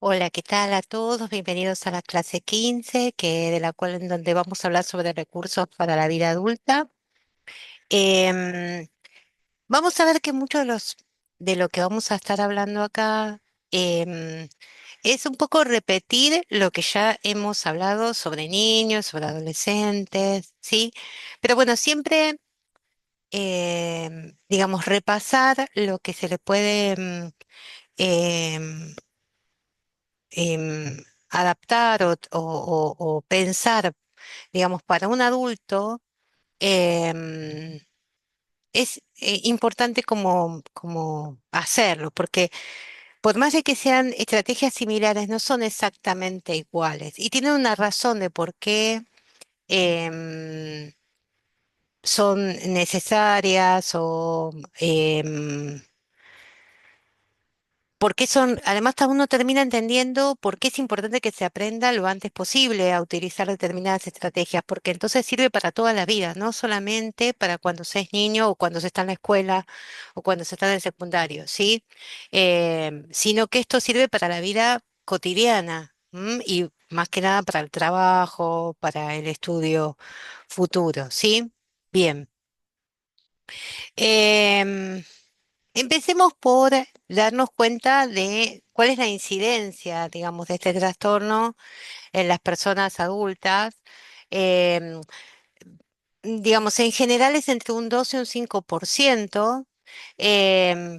Hola, ¿qué tal a todos? Bienvenidos a la clase 15, de la cual en donde vamos a hablar sobre recursos para la vida adulta. Em, Vamos a ver que muchos de lo que vamos a estar hablando acá em, es un poco repetir lo que ya hemos hablado sobre niños, sobre adolescentes, ¿sí? Pero bueno, siempre, digamos, repasar lo que se le puede em, adaptar o pensar, digamos, para un adulto, em, es importante como hacerlo, porque por más de que sean estrategias similares, no son exactamente iguales y tienen una razón de por qué em, son necesarias o por qué son, además cada uno termina entendiendo por qué es importante que se aprenda lo antes posible a utilizar determinadas estrategias, porque entonces sirve para toda la vida, no solamente para cuando se es niño o cuando se está en la escuela o cuando se está en el secundario, ¿sí? Sino que esto sirve para la vida cotidiana, ¿m? Y más que nada para el trabajo, para el estudio futuro, ¿sí? Bien. Em, Empecemos por darnos cuenta de cuál es la incidencia, digamos, de este trastorno en las personas adultas. Em, digamos, en general es entre un 12 y un 5%,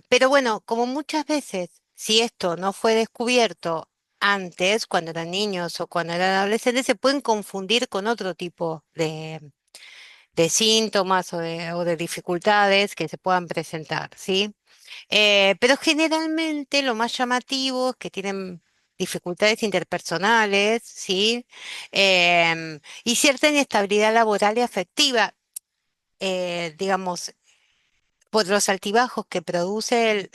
pero bueno, como muchas veces, si esto no fue descubierto antes, cuando eran niños o cuando eran adolescentes, se pueden confundir con otro tipo de síntomas o de dificultades que se puedan presentar, ¿sí? Pero generalmente lo más llamativo es que tienen dificultades interpersonales, ¿sí? Y cierta inestabilidad laboral y afectiva, digamos, por los altibajos que produce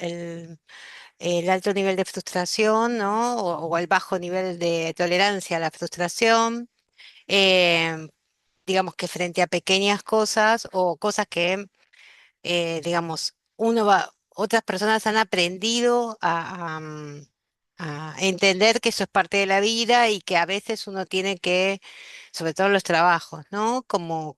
el alto nivel de frustración, ¿no? O el bajo nivel de tolerancia a la frustración. em, digamos que frente a pequeñas cosas o cosas que digamos, otras personas han aprendido a entender que eso es parte de la vida y que a veces uno tiene que, sobre todo en los trabajos, ¿no? Como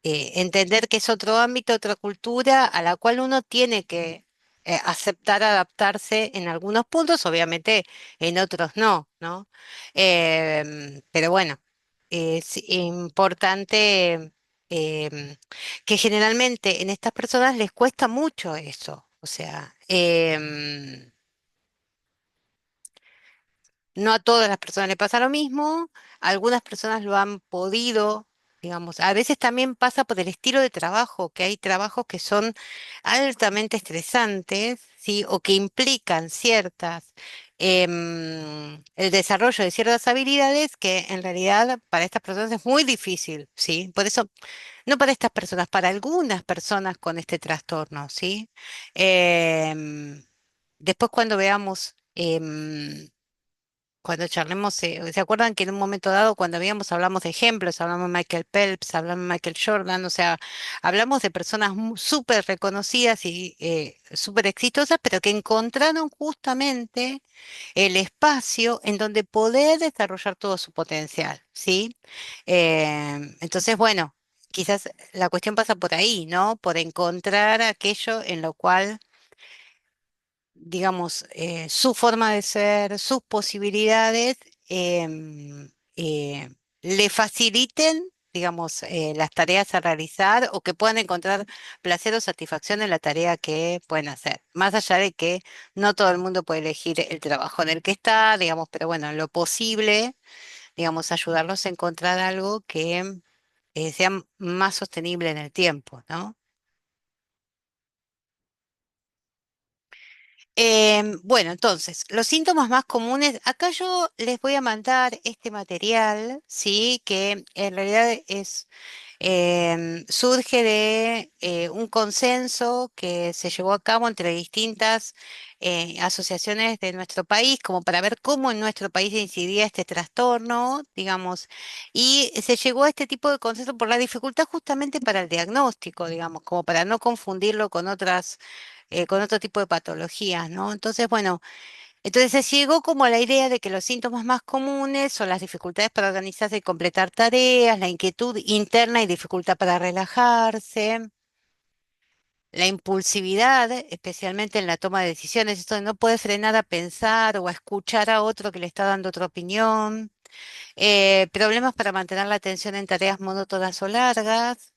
entender que es otro ámbito, otra cultura a la cual uno tiene que aceptar adaptarse en algunos puntos, obviamente en otros no, ¿no? Pero bueno, es importante que generalmente en estas personas les cuesta mucho eso, o sea, no a todas las personas le pasa lo mismo, algunas personas lo han podido, digamos, a veces también pasa por el estilo de trabajo, que hay trabajos que son altamente estresantes, ¿sí? O que implican el desarrollo de ciertas habilidades que en realidad para estas personas es muy difícil, ¿sí? Por eso, no para estas personas, para algunas personas con este trastorno, ¿sí? Em, Después cuando veamos cuando charlemos, ¿se acuerdan que en un momento dado, cuando hablamos de ejemplos, hablamos de Michael Phelps, hablamos de Michael Jordan, o sea, hablamos de personas súper reconocidas y súper exitosas, pero que encontraron justamente el espacio en donde poder desarrollar todo su potencial, ¿sí? Entonces, bueno, quizás la cuestión pasa por ahí, ¿no? Por encontrar aquello en lo cual digamos, su forma de ser, sus posibilidades, le faciliten, digamos, las tareas a realizar o que puedan encontrar placer o satisfacción en la tarea que pueden hacer. Más allá de que no todo el mundo puede elegir el trabajo en el que está, digamos, pero bueno, en lo posible, digamos, ayudarlos a encontrar algo que sea más sostenible en el tiempo, ¿no? Bueno, entonces, los síntomas más comunes, acá yo les voy a mandar este material, ¿sí? Que en realidad surge de un consenso que se llevó a cabo entre distintas asociaciones de nuestro país, como para ver cómo en nuestro país incidía este trastorno, digamos, y se llegó a este tipo de consenso por la dificultad justamente para el diagnóstico, digamos, como para no confundirlo con otras con otro tipo de patologías, ¿no? Entonces, bueno, Entonces se llegó como a la idea de que los síntomas más comunes son las dificultades para organizarse y completar tareas, la inquietud interna y dificultad para relajarse, la impulsividad, especialmente en la toma de decisiones, esto de no puede frenar a pensar o a escuchar a otro que le está dando otra opinión, problemas para mantener la atención en tareas monótonas o largas,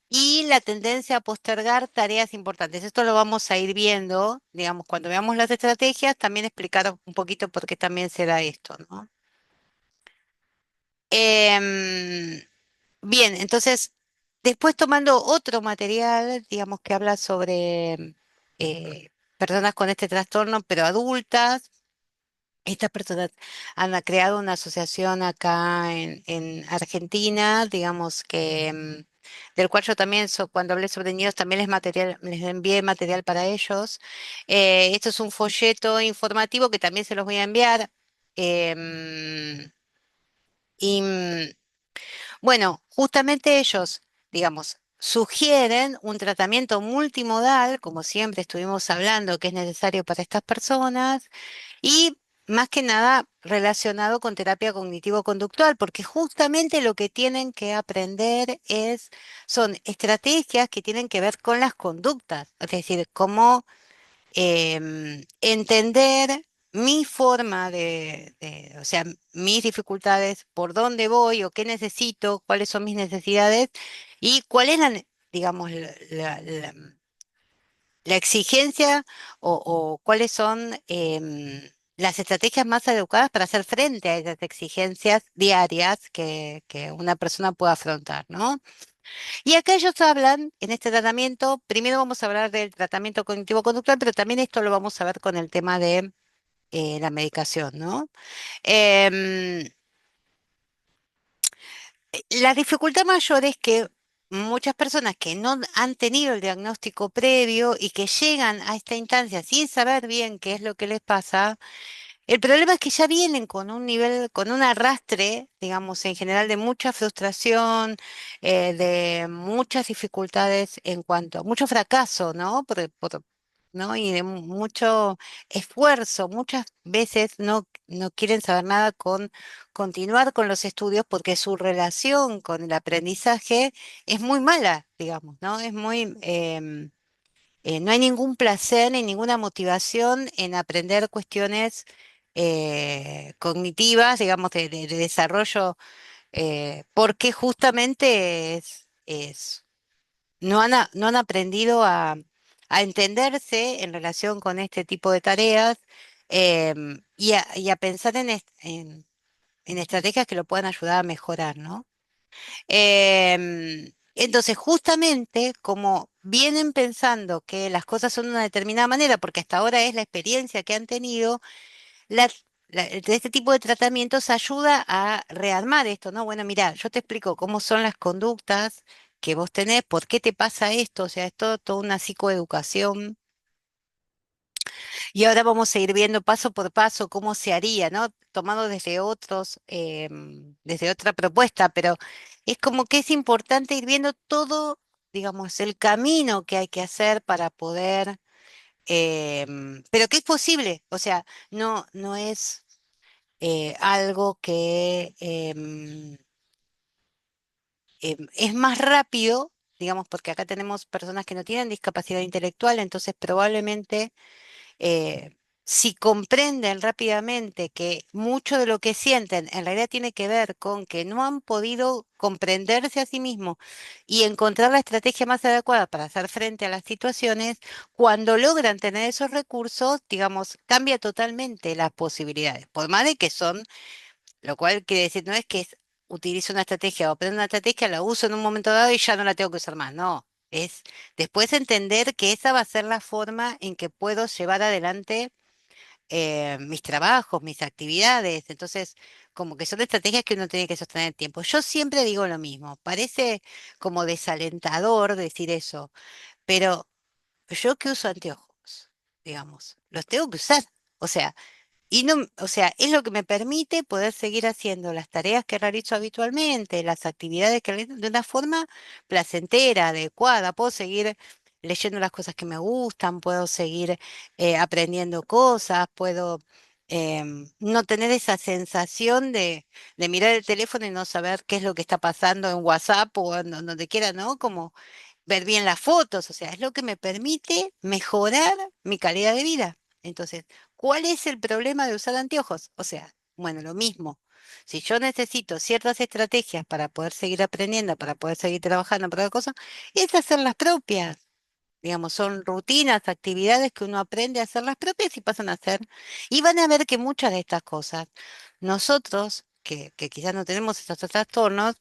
y la tendencia a postergar tareas importantes. Esto lo vamos a ir viendo, digamos, cuando veamos las estrategias, también explicar un poquito por qué también se da esto, ¿no? Em, Bien, entonces, después tomando otro material, digamos, que habla sobre personas con este trastorno, pero adultas. Estas personas han creado una asociación acá en Argentina, digamos que del cual yo también, cuando hablé sobre niños, también les envié material para ellos. Esto es un folleto informativo que también se los voy a enviar. em, y bueno, justamente ellos, digamos, sugieren un tratamiento multimodal, como siempre estuvimos hablando que es necesario para estas personas y más que nada relacionado con terapia cognitivo-conductual, porque justamente lo que tienen que aprender son estrategias que tienen que ver con las conductas, es decir, cómo entender mi forma o sea, mis dificultades, por dónde voy o qué necesito, cuáles son mis necesidades y cuál es digamos, la exigencia o cuáles son las estrategias más adecuadas para hacer frente a esas exigencias diarias que una persona puede afrontar, ¿no? Y acá ellos hablan, en este tratamiento, primero vamos a hablar del tratamiento cognitivo-conductual, pero también esto lo vamos a ver con el tema de la medicación, ¿no? Em, la dificultad mayor es que muchas personas que no han tenido el diagnóstico previo y que llegan a esta instancia sin saber bien qué es lo que les pasa, el problema es que ya vienen con un nivel, con un arrastre, digamos, en general de mucha frustración, de muchas dificultades en cuanto, mucho fracaso, ¿no? ¿No? Y de mucho esfuerzo. Muchas veces no quieren saber nada con continuar con los estudios porque su relación con el aprendizaje es muy mala, digamos, ¿no? Es muy, no hay ningún placer ni ninguna motivación en aprender cuestiones cognitivas, digamos, de desarrollo, porque justamente no han aprendido a entenderse en relación con este tipo de tareas y a pensar en estrategias que lo puedan ayudar a mejorar, ¿no? Entonces, justamente como vienen pensando que las cosas son de una determinada manera, porque hasta ahora es la experiencia que han tenido, la, este tipo de tratamientos ayuda a rearmar esto, ¿no? Bueno, mira, yo te explico cómo son las conductas que vos tenés, por qué te pasa esto, o sea, es toda una psicoeducación. Y ahora vamos a ir viendo paso por paso cómo se haría, ¿no? Tomado desde desde otra propuesta, pero es como que es importante ir viendo todo, digamos, el camino que hay que hacer para poder, pero que es posible, o sea, no es algo que es más rápido, digamos, porque acá tenemos personas que no tienen discapacidad intelectual, entonces probablemente eh, si comprenden rápidamente que mucho de lo que sienten en realidad tiene que ver con que no han podido comprenderse a sí mismos y encontrar la estrategia más adecuada para hacer frente a las situaciones, cuando logran tener esos recursos, digamos, cambia totalmente las posibilidades, por más de que son, lo cual quiere decir, no es que utilizo una estrategia o aprendo una estrategia, la uso en un momento dado y ya no la tengo que usar más, no. Es después entender que esa va a ser la forma en que puedo llevar adelante mis trabajos, mis actividades. Entonces, como que son estrategias que uno tiene que sostener el tiempo. Yo siempre digo lo mismo, parece como desalentador decir eso, pero yo que uso anteojos, digamos, los tengo que usar. O sea, y no, o sea, es lo que me permite poder seguir haciendo las tareas que realizo habitualmente, las actividades que realizo de una forma placentera, adecuada. Puedo seguir. leyendo las cosas que me gustan, puedo seguir aprendiendo cosas, puedo no tener esa sensación de mirar el teléfono y no saber qué es lo que está pasando en WhatsApp o en donde quiera, ¿no? Como ver bien las fotos, o sea, es lo que me permite mejorar mi calidad de vida. Entonces, ¿cuál es el problema de usar anteojos? O sea, bueno, lo mismo. Si yo necesito ciertas estrategias para poder seguir aprendiendo, para poder seguir trabajando para otra cosa, es hacer las propias. Digamos, son rutinas, actividades que uno aprende a hacer las propias y pasan a ser. Y van a ver que muchas de estas cosas, nosotros, que quizás no tenemos estos trastornos,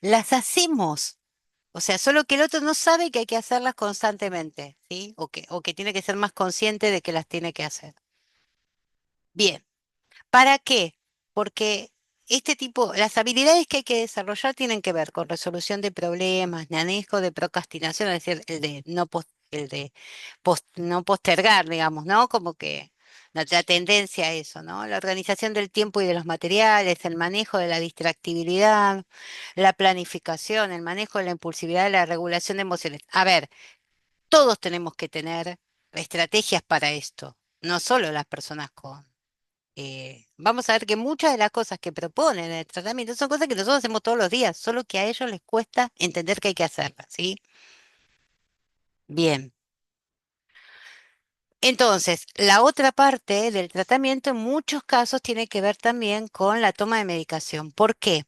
las hacemos. O sea, solo que el otro no sabe que hay que hacerlas constantemente, ¿sí? O que tiene que ser más consciente de que las tiene que hacer. Bien, ¿para qué? Porque este tipo, las habilidades que hay que desarrollar tienen que ver con resolución de problemas, manejo de procrastinación, es decir, el de no postergar, digamos, ¿no? Como que la tendencia a eso, ¿no? La organización del tiempo y de los materiales, el manejo de la distractibilidad, la planificación, el manejo de la impulsividad, la regulación de emociones. A ver, todos tenemos que tener estrategias para esto, no solo las personas con vamos a ver que muchas de las cosas que proponen en el tratamiento son cosas que nosotros hacemos todos los días, solo que a ellos les cuesta entender que hay que hacerlas, ¿sí? Bien. Entonces, la otra parte del tratamiento en muchos casos tiene que ver también con la toma de medicación. ¿Por qué?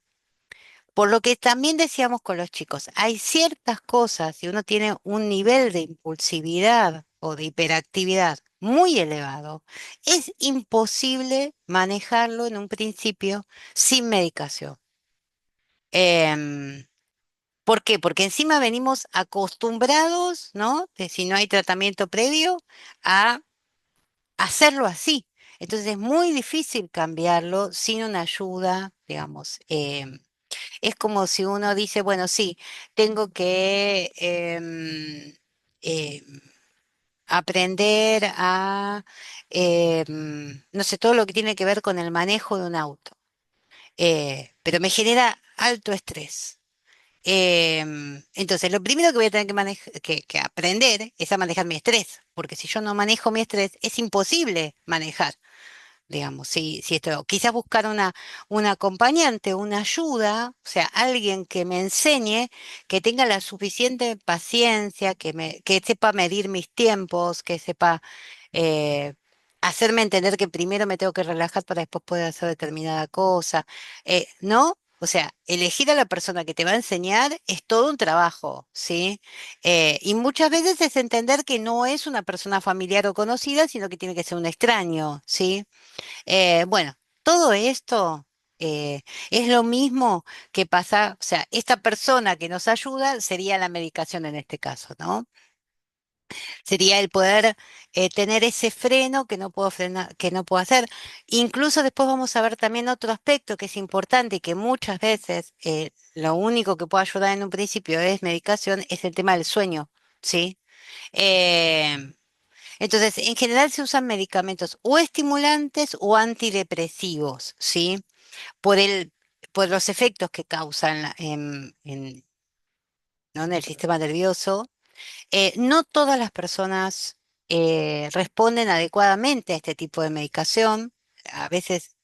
Por lo que también decíamos con los chicos, hay ciertas cosas, si uno tiene un nivel de impulsividad o de hiperactividad muy elevado, es imposible manejarlo en un principio sin medicación. Em, ¿Por qué? Porque encima venimos acostumbrados, ¿no? De si no hay tratamiento previo, a hacerlo así. Entonces es muy difícil cambiarlo sin una ayuda, digamos. Es como si uno dice, bueno, sí, tengo que aprender a, no sé, todo lo que tiene que ver con el manejo de un auto. Pero me genera alto estrés. Entonces, lo primero que voy a tener que aprender es a manejar mi estrés, porque si yo no manejo mi estrés, es imposible manejar. Digamos, si esto, quizás buscar una acompañante, una ayuda, o sea, alguien que me enseñe, que tenga la suficiente paciencia, que sepa medir mis tiempos, que sepa eh, hacerme entender que primero me tengo que relajar para después poder hacer determinada cosa, ¿no? O sea, elegir a la persona que te va a enseñar es todo un trabajo, ¿sí? Y muchas veces es entender que no es una persona familiar o conocida, sino que tiene que ser un extraño, ¿sí? Bueno, todo esto es lo mismo que pasa, o sea, esta persona que nos ayuda sería la medicación en este caso, ¿no? Sería el poder tener ese freno que no puedo frenar, que no puedo hacer. Incluso después vamos a ver también otro aspecto que es importante y que muchas veces lo único que puede ayudar en un principio es medicación, es el tema del sueño, ¿sí? Eh, entonces, en general se usan medicamentos o estimulantes o antidepresivos, ¿sí? Por por los efectos que causan ¿no? en el sistema nervioso. No todas las personas responden adecuadamente a este tipo de medicación. A veces,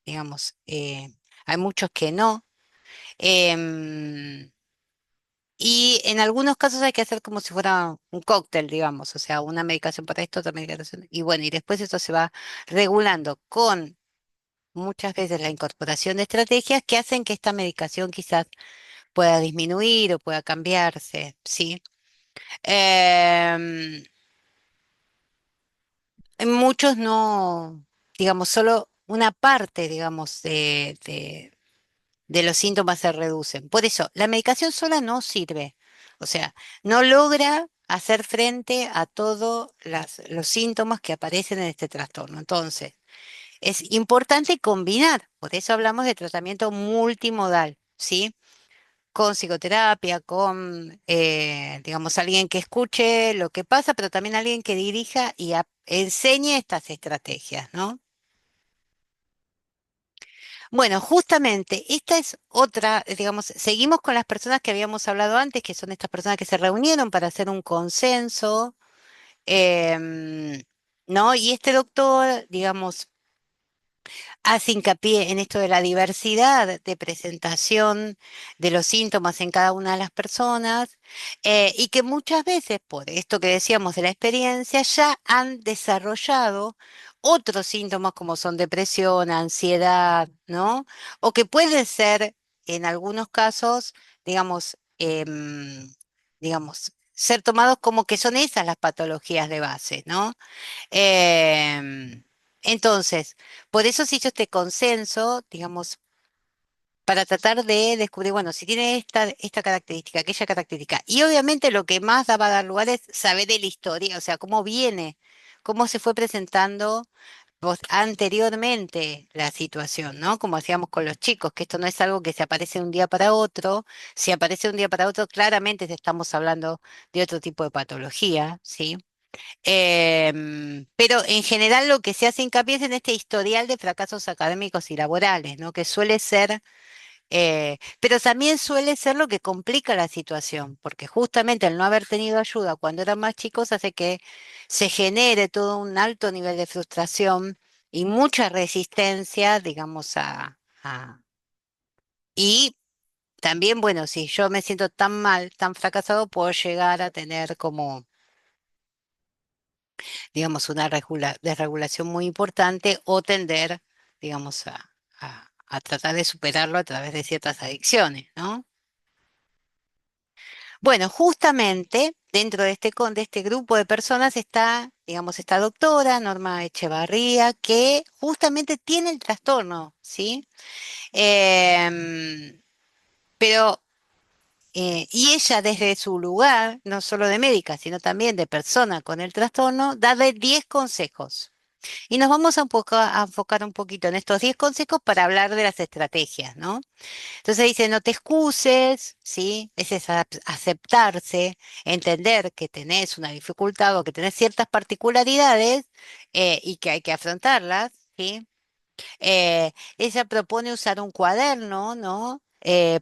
digamos, hay muchos que no. Em, Y en algunos casos hay que hacer como si fuera un cóctel, digamos, o sea, una medicación para esto, otra medicación. Y bueno, y después eso se va regulando con muchas veces la incorporación de estrategias que hacen que esta medicación quizás pueda disminuir o pueda cambiarse, ¿sí? Em, en muchos no, digamos, solo una parte, digamos, de los síntomas se reducen. Por eso, la medicación sola no sirve. O sea, no logra hacer frente a todos los síntomas que aparecen en este trastorno. Entonces, es importante combinar. Por eso hablamos de tratamiento multimodal, ¿sí? Con psicoterapia, con, digamos, alguien que escuche lo que pasa, pero también alguien que dirija y enseñe estas estrategias, ¿no? Bueno, justamente, esta es otra, digamos, seguimos con las personas que habíamos hablado antes, que son estas personas que se reunieron para hacer un consenso, em, ¿no? Y este doctor, digamos, hace hincapié en esto de la diversidad de presentación de los síntomas en cada una de las personas, y que muchas veces, por esto que decíamos de la experiencia, ya han desarrollado otros síntomas como son depresión, ansiedad, ¿no? O que pueden ser, en algunos casos, digamos, ser tomados como que son esas las patologías de base, ¿no? Em, entonces, por eso se hizo este consenso, digamos, para tratar de descubrir, bueno, si tiene esta característica, aquella característica. Y obviamente lo que más va a dar lugar es saber de la historia, o sea, cómo viene, cómo se fue presentando anteriormente la situación, ¿no? Como hacíamos con los chicos, que esto no es algo que se aparece de un día para otro. Si aparece de un día para otro, claramente estamos hablando de otro tipo de patología, ¿sí? Pero en general lo que se hace hincapié es en este historial de fracasos académicos y laborales, ¿no? Que suele ser, pero también suele ser lo que complica la situación, porque justamente el no haber tenido ayuda cuando eran más chicos hace que se genere todo un alto nivel de frustración y mucha resistencia, digamos, y también, bueno, si yo me siento tan mal, tan fracasado, puedo llegar a tener como digamos, una desregulación muy importante o tender, digamos, a tratar de superarlo a través de ciertas adicciones, ¿no? Bueno, justamente dentro de de este grupo de personas está, digamos, esta doctora, Norma Echevarría, que justamente tiene el trastorno, ¿sí? Em, pero, y ella desde su lugar, no solo de médica, sino también de persona con el trastorno, da de 10 consejos. Y nos vamos a enfocar un poquito en estos 10 consejos para hablar de las estrategias, ¿no? Entonces dice, no te excuses, ¿sí? Es aceptarse, entender que tenés una dificultad o que tenés ciertas particularidades, y que hay que afrontarlas, ¿sí? Ella propone usar un cuaderno, ¿no?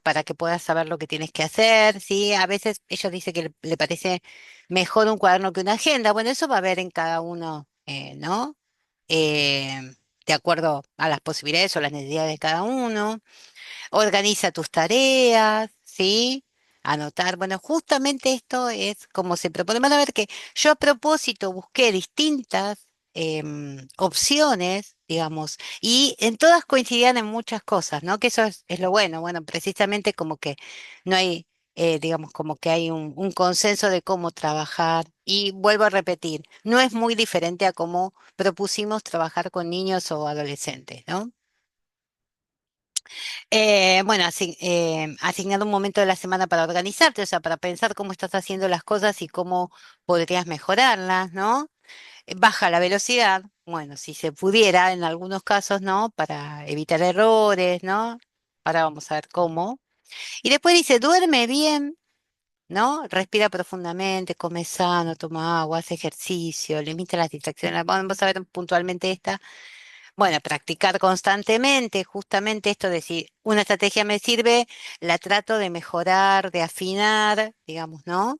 Para que puedas saber lo que tienes que hacer, ¿sí? A veces ella dice que le parece mejor un cuaderno que una agenda. Bueno, eso va a haber en cada uno, ¿no? eh, de acuerdo a las posibilidades o las necesidades de cada uno. Organiza tus tareas, ¿sí? Anotar. Bueno, justamente esto es como se propone. Van a ver que yo a propósito busqué distintas opciones, digamos, y en todas coincidían en muchas cosas, ¿no? Que eso es lo bueno. Bueno, precisamente como que no hay, digamos, como que hay un consenso de cómo trabajar. Y vuelvo a repetir, no es muy diferente a cómo propusimos trabajar con niños o adolescentes, ¿no? Bueno, asignado un momento de la semana para organizarte, o sea, para pensar cómo estás haciendo las cosas y cómo podrías mejorarlas, ¿no? Baja la velocidad, bueno, si se pudiera, en algunos casos, ¿no? Para evitar errores, ¿no? Ahora vamos a ver cómo. Y después dice, duerme bien, ¿no? Respira profundamente, come sano, toma agua, hace ejercicio, limita las distracciones. Vamos a ver puntualmente esta. Bueno, practicar constantemente, justamente esto de si una estrategia me sirve, la trato de mejorar, de afinar, digamos, ¿no?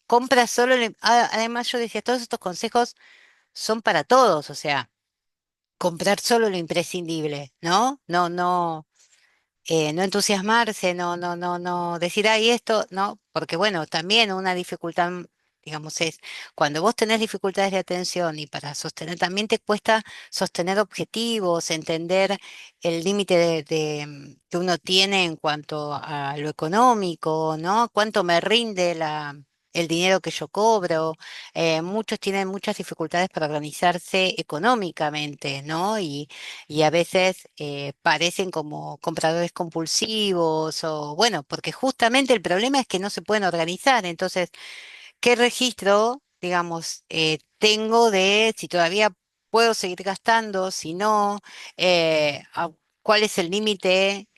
Compra solo, además yo decía, todos estos consejos son para todos, o sea, comprar solo lo imprescindible, ¿no? No entusiasmarse, no decir, ay, esto, no, porque bueno, también una dificultad, digamos, es cuando vos tenés dificultades de atención y para sostener, también te cuesta sostener objetivos, entender el límite que uno tiene en cuanto a lo económico, ¿no? Cuánto me rinde el dinero que yo cobro. Muchos tienen muchas dificultades para organizarse económicamente, ¿no? Y a veces parecen como compradores compulsivos o bueno, porque justamente el problema es que no se pueden organizar. Entonces, ¿qué registro, digamos, tengo de si todavía puedo seguir gastando, si no, cuál es el límite?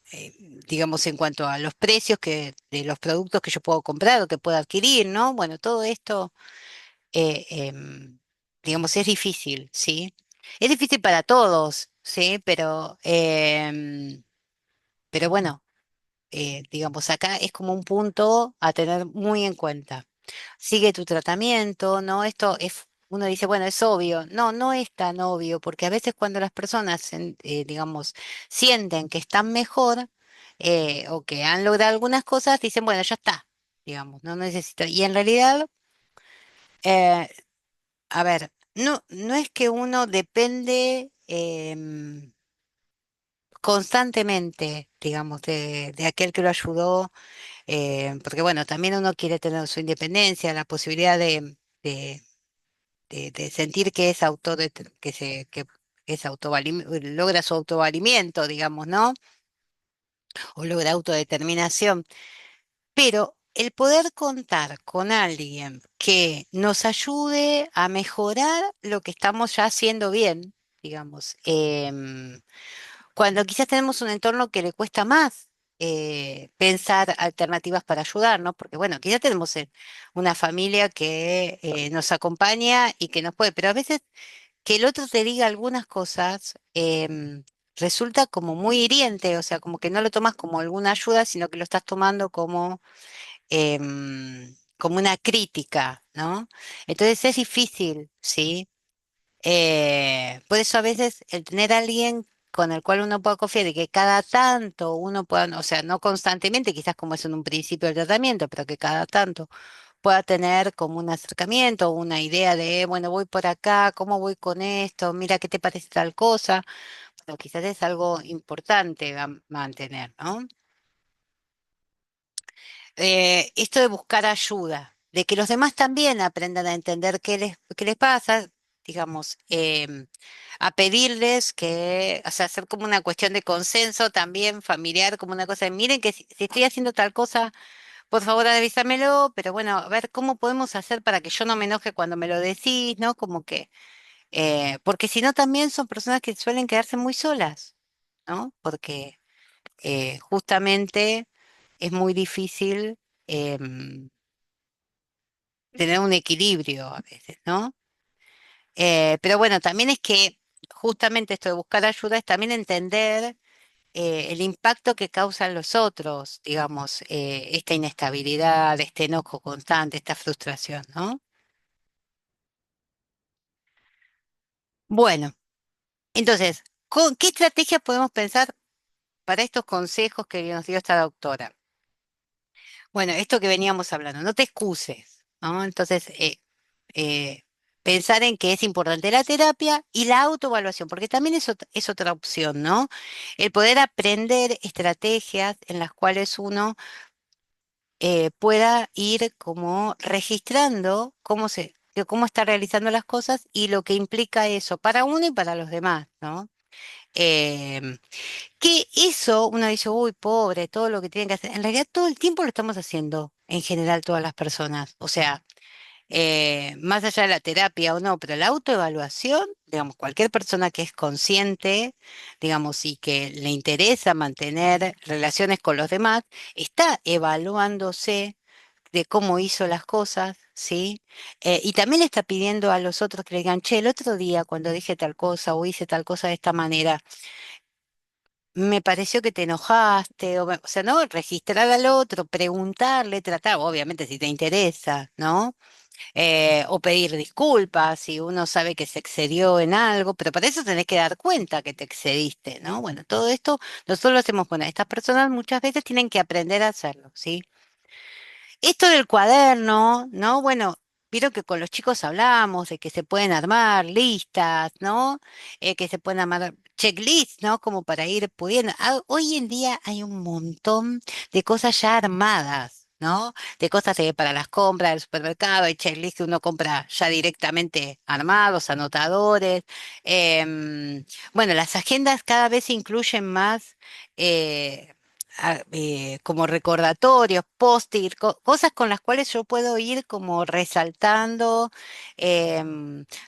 Eh, digamos, en cuanto a los precios de los productos que yo puedo comprar o que puedo adquirir, ¿no? Bueno, todo esto. digamos, es difícil, ¿sí? Es difícil para todos, ¿sí? Pero bueno, digamos, acá es como un punto a tener muy en cuenta. Sigue tu tratamiento, ¿no? Esto es, uno dice, bueno, es obvio. No, no es tan obvio, porque a veces cuando las personas, digamos, sienten que están mejor o que han logrado algunas cosas, dicen, bueno, ya está, digamos, no necesito. Y en realidad, eh, a ver, no es que uno depende constantemente, digamos, de aquel que lo ayudó, porque bueno, también uno quiere tener su independencia, la posibilidad de sentir que es que es logra su autovalimiento, digamos, ¿no? O logra autodeterminación. Pero el poder contar con alguien que nos ayude a mejorar lo que estamos ya haciendo bien, digamos, cuando quizás tenemos un entorno que le cuesta más pensar alternativas para ayudar, ¿no? Porque bueno, quizás tenemos una familia que nos acompaña y que nos puede, pero a veces que el otro te diga algunas cosas resulta como muy hiriente, o sea, como que no lo tomas como alguna ayuda, sino que lo estás tomando como una crítica, ¿no? Entonces es difícil, ¿sí? Por eso a veces el tener a alguien con el cual uno pueda confiar y que cada tanto uno pueda, o sea, no constantemente, quizás como es en un principio del tratamiento, pero que cada tanto pueda tener como un acercamiento, una idea de, bueno, voy por acá, ¿cómo voy con esto? Mira, ¿qué te parece tal cosa? Bueno, quizás es algo importante a mantener, ¿no? Esto de buscar ayuda, de que los demás también aprendan a entender qué les pasa, digamos, a pedirles que, o sea, hacer como una cuestión de consenso también familiar, como una cosa de, miren que si estoy haciendo tal cosa, por favor avísamelo, pero bueno, a ver cómo podemos hacer para que yo no me enoje cuando me lo decís, ¿no? Como que, porque si no también son personas que suelen quedarse muy solas, ¿no? Porque justamente es muy difícil em, tener un equilibrio a veces, ¿no? Pero bueno, también es que justamente esto de buscar ayuda es también entender el impacto que causan los otros, digamos, esta inestabilidad, este enojo constante, esta frustración, ¿no? Bueno, entonces, ¿qué estrategias podemos pensar para estos consejos que nos dio esta doctora? Bueno, esto que veníamos hablando, no te excuses, ¿no? Entonces, eh, pensar en que es importante la terapia y la autoevaluación, porque también es otra opción, ¿no? El poder aprender estrategias en las cuales uno pueda ir como registrando cómo está realizando las cosas y lo que implica eso para uno y para los demás, ¿no? Em, que eso uno dice, uy, pobre, todo lo que tienen que hacer. En realidad todo el tiempo lo estamos haciendo, en general, todas las personas. O sea, más allá de la terapia o no, pero la autoevaluación, digamos, cualquier persona que es consciente, digamos, y que le interesa mantener relaciones con los demás, está evaluándose de cómo hizo las cosas, ¿sí? Y también le está pidiendo a los otros que le digan, che, el otro día cuando dije tal cosa o hice tal cosa de esta manera, me pareció que te enojaste, o sea, ¿no? Registrar al otro, preguntarle, tratar, obviamente si te interesa, ¿no? O pedir disculpas si uno sabe que se excedió en algo, pero para eso tenés que dar cuenta que te excediste, ¿no? Bueno, todo esto nosotros lo hacemos, bueno, estas personas muchas veces tienen que aprender a hacerlo, ¿sí? Esto del cuaderno, ¿no? Bueno, vieron que con los chicos hablamos de que se pueden armar listas, ¿no? Que se pueden armar checklists, ¿no? Como para ir pudiendo. Hoy en día hay un montón de cosas ya armadas, ¿no? De cosas para las compras del supermercado, hay checklists que uno compra ya directamente armados, anotadores. Bueno, las agendas cada vez incluyen más. eh, como recordatorios, post-it, cosas con las cuales yo puedo ir como resaltando,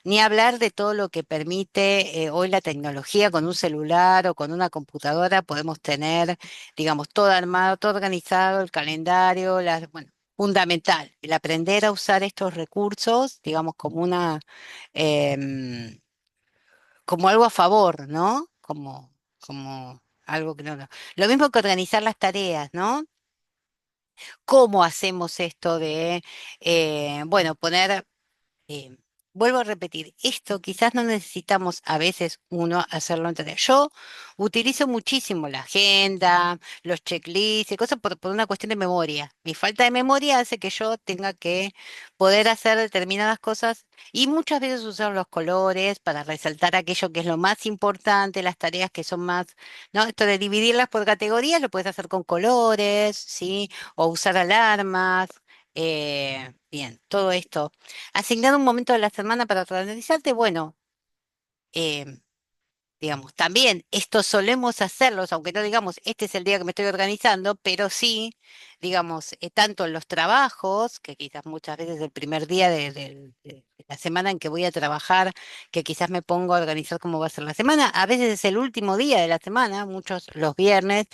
ni hablar de todo lo que permite hoy la tecnología con un celular o con una computadora, podemos tener, digamos, todo armado, todo organizado, el calendario, bueno, fundamental, el aprender a usar estos recursos, digamos, como em, como algo a favor, ¿no? Como algo que no. Lo mismo que organizar las tareas, ¿no? ¿Cómo hacemos esto de, bueno, poner eh, vuelvo a repetir, esto quizás no necesitamos a veces uno hacerlo entender. Yo utilizo muchísimo la agenda, los checklists y cosas por una cuestión de memoria. Mi falta de memoria hace que yo tenga que poder hacer determinadas cosas y muchas veces usar los colores para resaltar aquello que es lo más importante, las tareas que son más, ¿no? Esto de dividirlas por categorías lo puedes hacer con colores, ¿sí? O usar alarmas. Bien, todo esto. Asignar un momento de la semana para organizarte, bueno, eh, digamos, también esto solemos hacerlos, aunque no digamos, este es el día que me estoy organizando, pero sí, digamos, tanto en los trabajos, que quizás muchas veces el primer día de la semana en que voy a trabajar, que quizás me pongo a organizar cómo va a ser la semana, a veces es el último día de la semana, muchos los viernes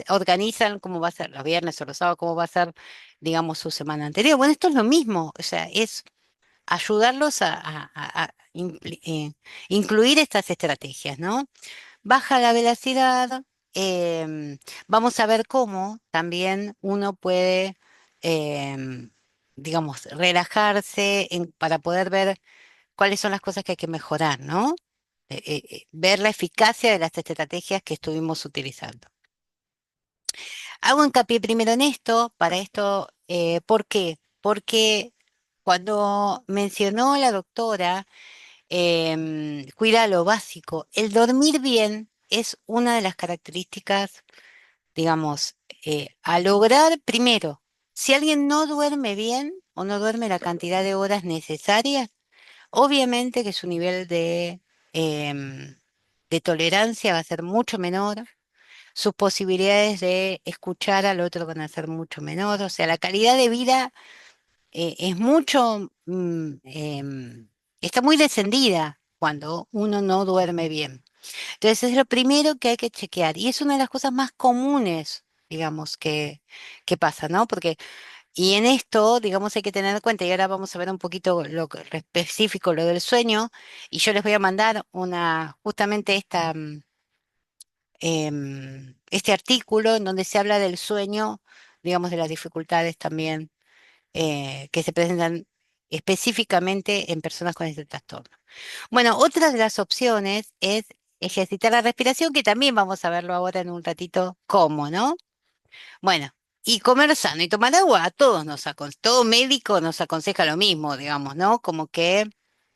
organizan cómo va a ser los viernes o los sábados, cómo va a ser, digamos, su semana anterior. Bueno, esto es lo mismo, o sea, es ayudarlos a incluir estas estrategias, ¿no? Baja la velocidad, vamos a ver cómo también uno puede, em, digamos, relajarse para poder ver cuáles son las cosas que hay que mejorar, ¿no? Ver la eficacia de las estrategias que estuvimos utilizando. Hago hincapié primero en esto, para esto, ¿por qué? Porque cuando mencionó la doctora, cuida lo básico. El dormir bien es una de las características, digamos, a lograr primero. Si alguien no duerme bien o no duerme la cantidad de horas necesarias, obviamente que su nivel em, de tolerancia va a ser mucho menor, sus posibilidades de escuchar al otro van a ser mucho menor, o sea, la calidad de vida es mucho, está muy descendida cuando uno no duerme bien. Entonces es lo primero que hay que chequear y es una de las cosas más comunes, digamos, que pasa, ¿no? Porque, y en esto, digamos, hay que tener en cuenta, y ahora vamos a ver un poquito específico, lo del sueño, y yo les voy a mandar justamente este artículo en donde se habla del sueño, digamos, de las dificultades también que se presentan específicamente en personas con este trastorno. Bueno, otra de las opciones es ejercitar la respiración, que también vamos a verlo ahora en un ratito cómo, ¿no? Bueno, y comer sano y tomar agua, a todos todo médico nos aconseja lo mismo, digamos, ¿no? Como que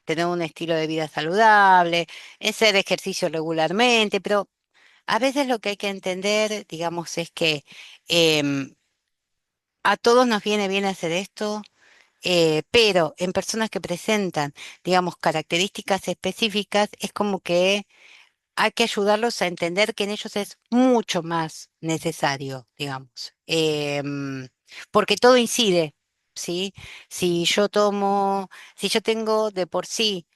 tener un estilo de vida saludable, hacer ejercicio regularmente, pero a veces lo que hay que entender, digamos, es que em, a todos nos viene bien hacer esto, pero en personas que presentan, digamos, características específicas, es como que hay que ayudarlos a entender que en ellos es mucho más necesario, digamos, porque todo incide, ¿sí? Si yo tomo, si yo tengo de por sí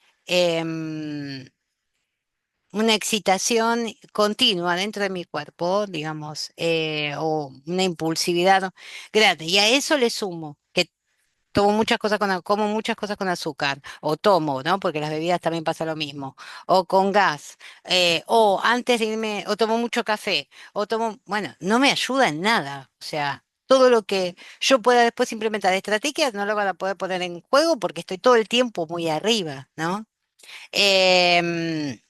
una excitación continua dentro de mi cuerpo, digamos, o una impulsividad grande, y a eso le sumo que tomo muchas cosas como muchas cosas con azúcar, o tomo, ¿no? Porque las bebidas también pasa lo mismo, o con gas, o antes de irme, o tomo mucho café, o tomo, bueno, no me ayuda en nada, o sea, todo lo que yo pueda después implementar de estrategias no lo van a poder poner en juego porque estoy todo el tiempo muy arriba, ¿no? Em,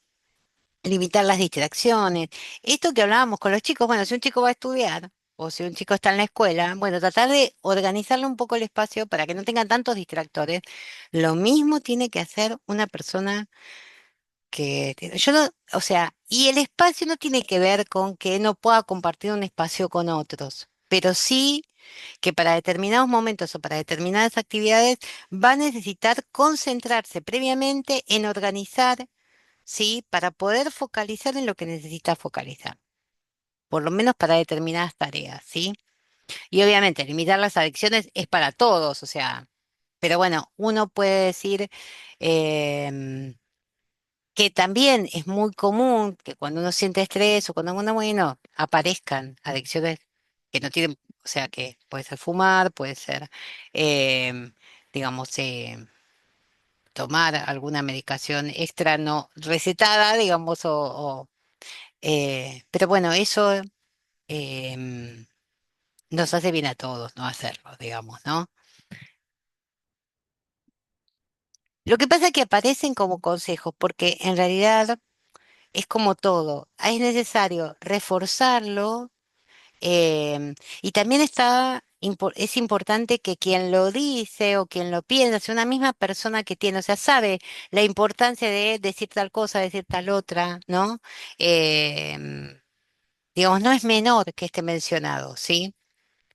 Limitar las distracciones. Esto que hablábamos con los chicos, bueno, si un chico va a estudiar o si un chico está en la escuela, bueno, tratar de organizarle un poco el espacio para que no tengan tantos distractores. Lo mismo tiene que hacer una persona yo no, o sea, y el espacio no tiene que ver con que no pueda compartir un espacio con otros, pero sí que para determinados momentos o para determinadas actividades va a necesitar concentrarse previamente en organizar, ¿sí? Para poder focalizar en lo que necesita focalizar, por lo menos para determinadas tareas, ¿sí? Y obviamente limitar las adicciones es para todos, o sea, pero bueno, uno puede decir em, que también es muy común que cuando uno siente estrés o cuando uno, bueno, aparezcan adicciones que no tienen, O sea que puede ser fumar, puede ser, em, digamos, tomar alguna medicación extra no recetada, digamos, pero bueno, eso nos hace bien a todos no hacerlo, digamos, ¿no? Lo que pasa es que aparecen como consejos, porque en realidad es como todo, es necesario reforzarlo. Y también es importante que quien lo dice o quien lo piensa sea una misma persona que tiene, o sea, sabe la importancia de decir tal cosa, decir tal otra, ¿no? Em, digamos, no es menor que esté mencionado, ¿sí?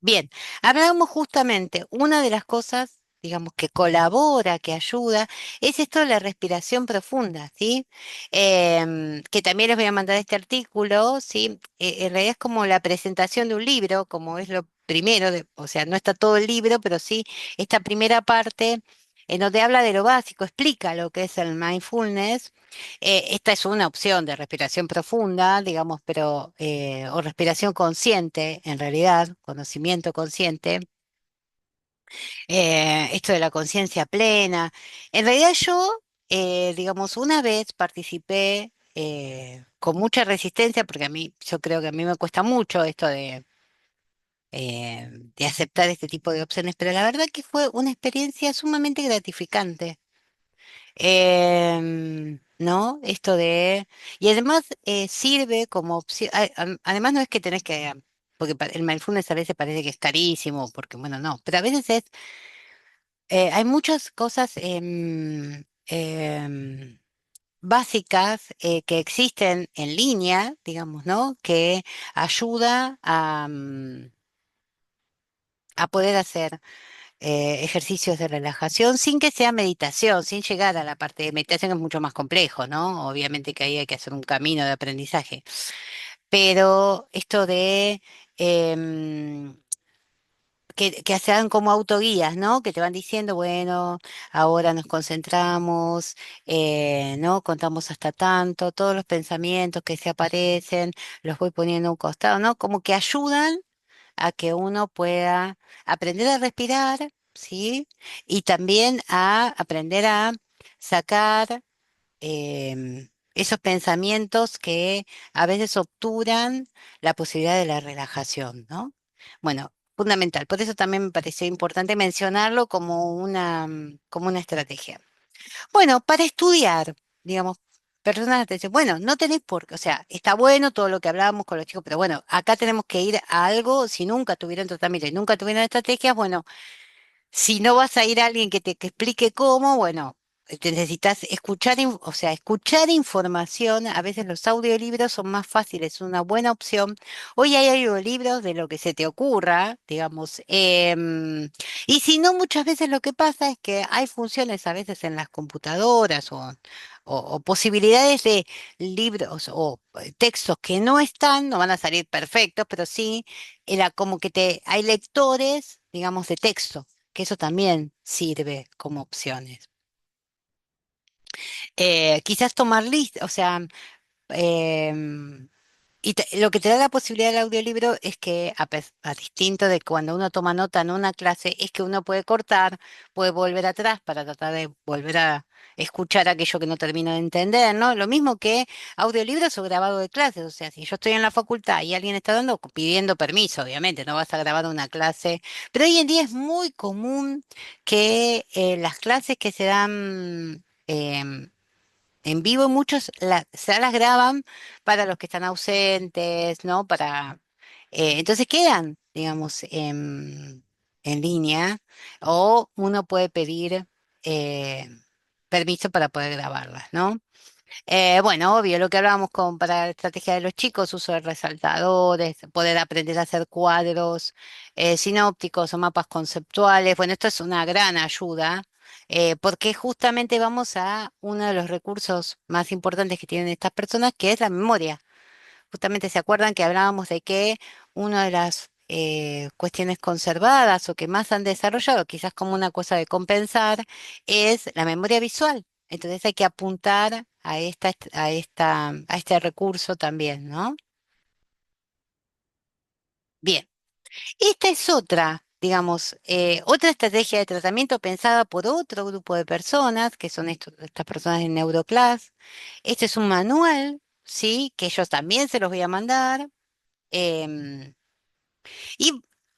Bien, hablábamos justamente, una de las cosas, digamos, que colabora, que ayuda, es esto de la respiración profunda, ¿sí? Que también les voy a mandar este artículo, ¿sí? En realidad es como la presentación de un libro, como es lo primero, o sea, no está todo el libro, pero sí esta primera parte en donde habla de lo básico, explica lo que es el mindfulness. Esta es una opción de respiración profunda, digamos, pero, o respiración consciente, en realidad, conocimiento consciente, esto de la conciencia plena. En realidad yo, digamos, una vez participé con mucha resistencia, porque a mí, yo creo que a mí me cuesta mucho esto de aceptar este tipo de opciones, pero la verdad que fue una experiencia sumamente gratificante. ¿No? Esto de... Y además sirve como opción... Además no es que tenés que... Porque el mindfulness a veces parece que es carísimo, porque bueno, no, pero a veces es... hay muchas cosas básicas que existen en línea, digamos, ¿no? Que ayuda a poder hacer ejercicios de relajación sin que sea meditación, sin llegar a la parte de meditación que es mucho más complejo, ¿no? Obviamente que ahí hay que hacer un camino de aprendizaje. Pero esto de que se hagan como autoguías, ¿no? Que te van diciendo, bueno, ahora nos concentramos, ¿no? Contamos hasta tanto, todos los pensamientos que se aparecen, los voy poniendo a un costado, ¿no? Como que ayudan a que uno pueda aprender a respirar, ¿sí? Y también a aprender a sacar esos pensamientos que a veces obturan la posibilidad de la relajación, ¿no? Bueno, fundamental. Por eso también me pareció importante mencionarlo como como una estrategia. Bueno, para estudiar, digamos, personas te dicen, bueno, no tenés por qué, o sea, está bueno todo lo que hablábamos con los chicos, pero bueno, acá tenemos que ir a algo, si nunca tuvieron tratamiento y nunca tuvieron estrategias, bueno, si no vas a ir a alguien que explique cómo, bueno, te necesitas escuchar, o sea, escuchar información. A veces los audiolibros son más fáciles, una buena opción. Hoy hay audiolibros de lo que se te ocurra, digamos. Y si no, muchas veces lo que pasa es que hay funciones a veces en las computadoras o posibilidades de libros o textos que no están, no van a salir perfectos, pero sí, era como que hay lectores, digamos, de texto que eso también sirve como opciones. Quizás tomar lista, o sea, em, lo que te da la posibilidad del audiolibro es que, a distinto de cuando uno toma nota en una clase, es que uno puede cortar, puede volver atrás para tratar de volver a escuchar aquello que no termino de entender, ¿no? Lo mismo que audiolibros o grabado de clases, o sea, si yo estoy en la facultad y alguien está dando, pidiendo permiso, obviamente, no vas a grabar una clase, pero hoy en día es muy común que las clases que se dan... en vivo muchos se las graban para los que están ausentes, ¿no? Entonces quedan, digamos, en línea o uno puede pedir eh, permiso para poder grabarlas, ¿no? Bueno, obvio, lo que hablábamos para la estrategia de los chicos, uso de resaltadores, poder aprender a hacer cuadros sinópticos o mapas conceptuales. Bueno, esto es una gran ayuda porque justamente vamos a uno de los recursos más importantes que tienen estas personas, que es la memoria. Justamente se acuerdan que hablábamos de que una de las cuestiones conservadas o que más han desarrollado, quizás como una cosa de compensar, es la memoria visual. Entonces hay que apuntar a este recurso también, ¿no? Bien. Esta es otra, digamos, otra estrategia de tratamiento pensada por otro grupo de personas, que son estas personas de Neuroclass. Este es un manual, ¿sí? Que yo también se los voy a mandar. em, y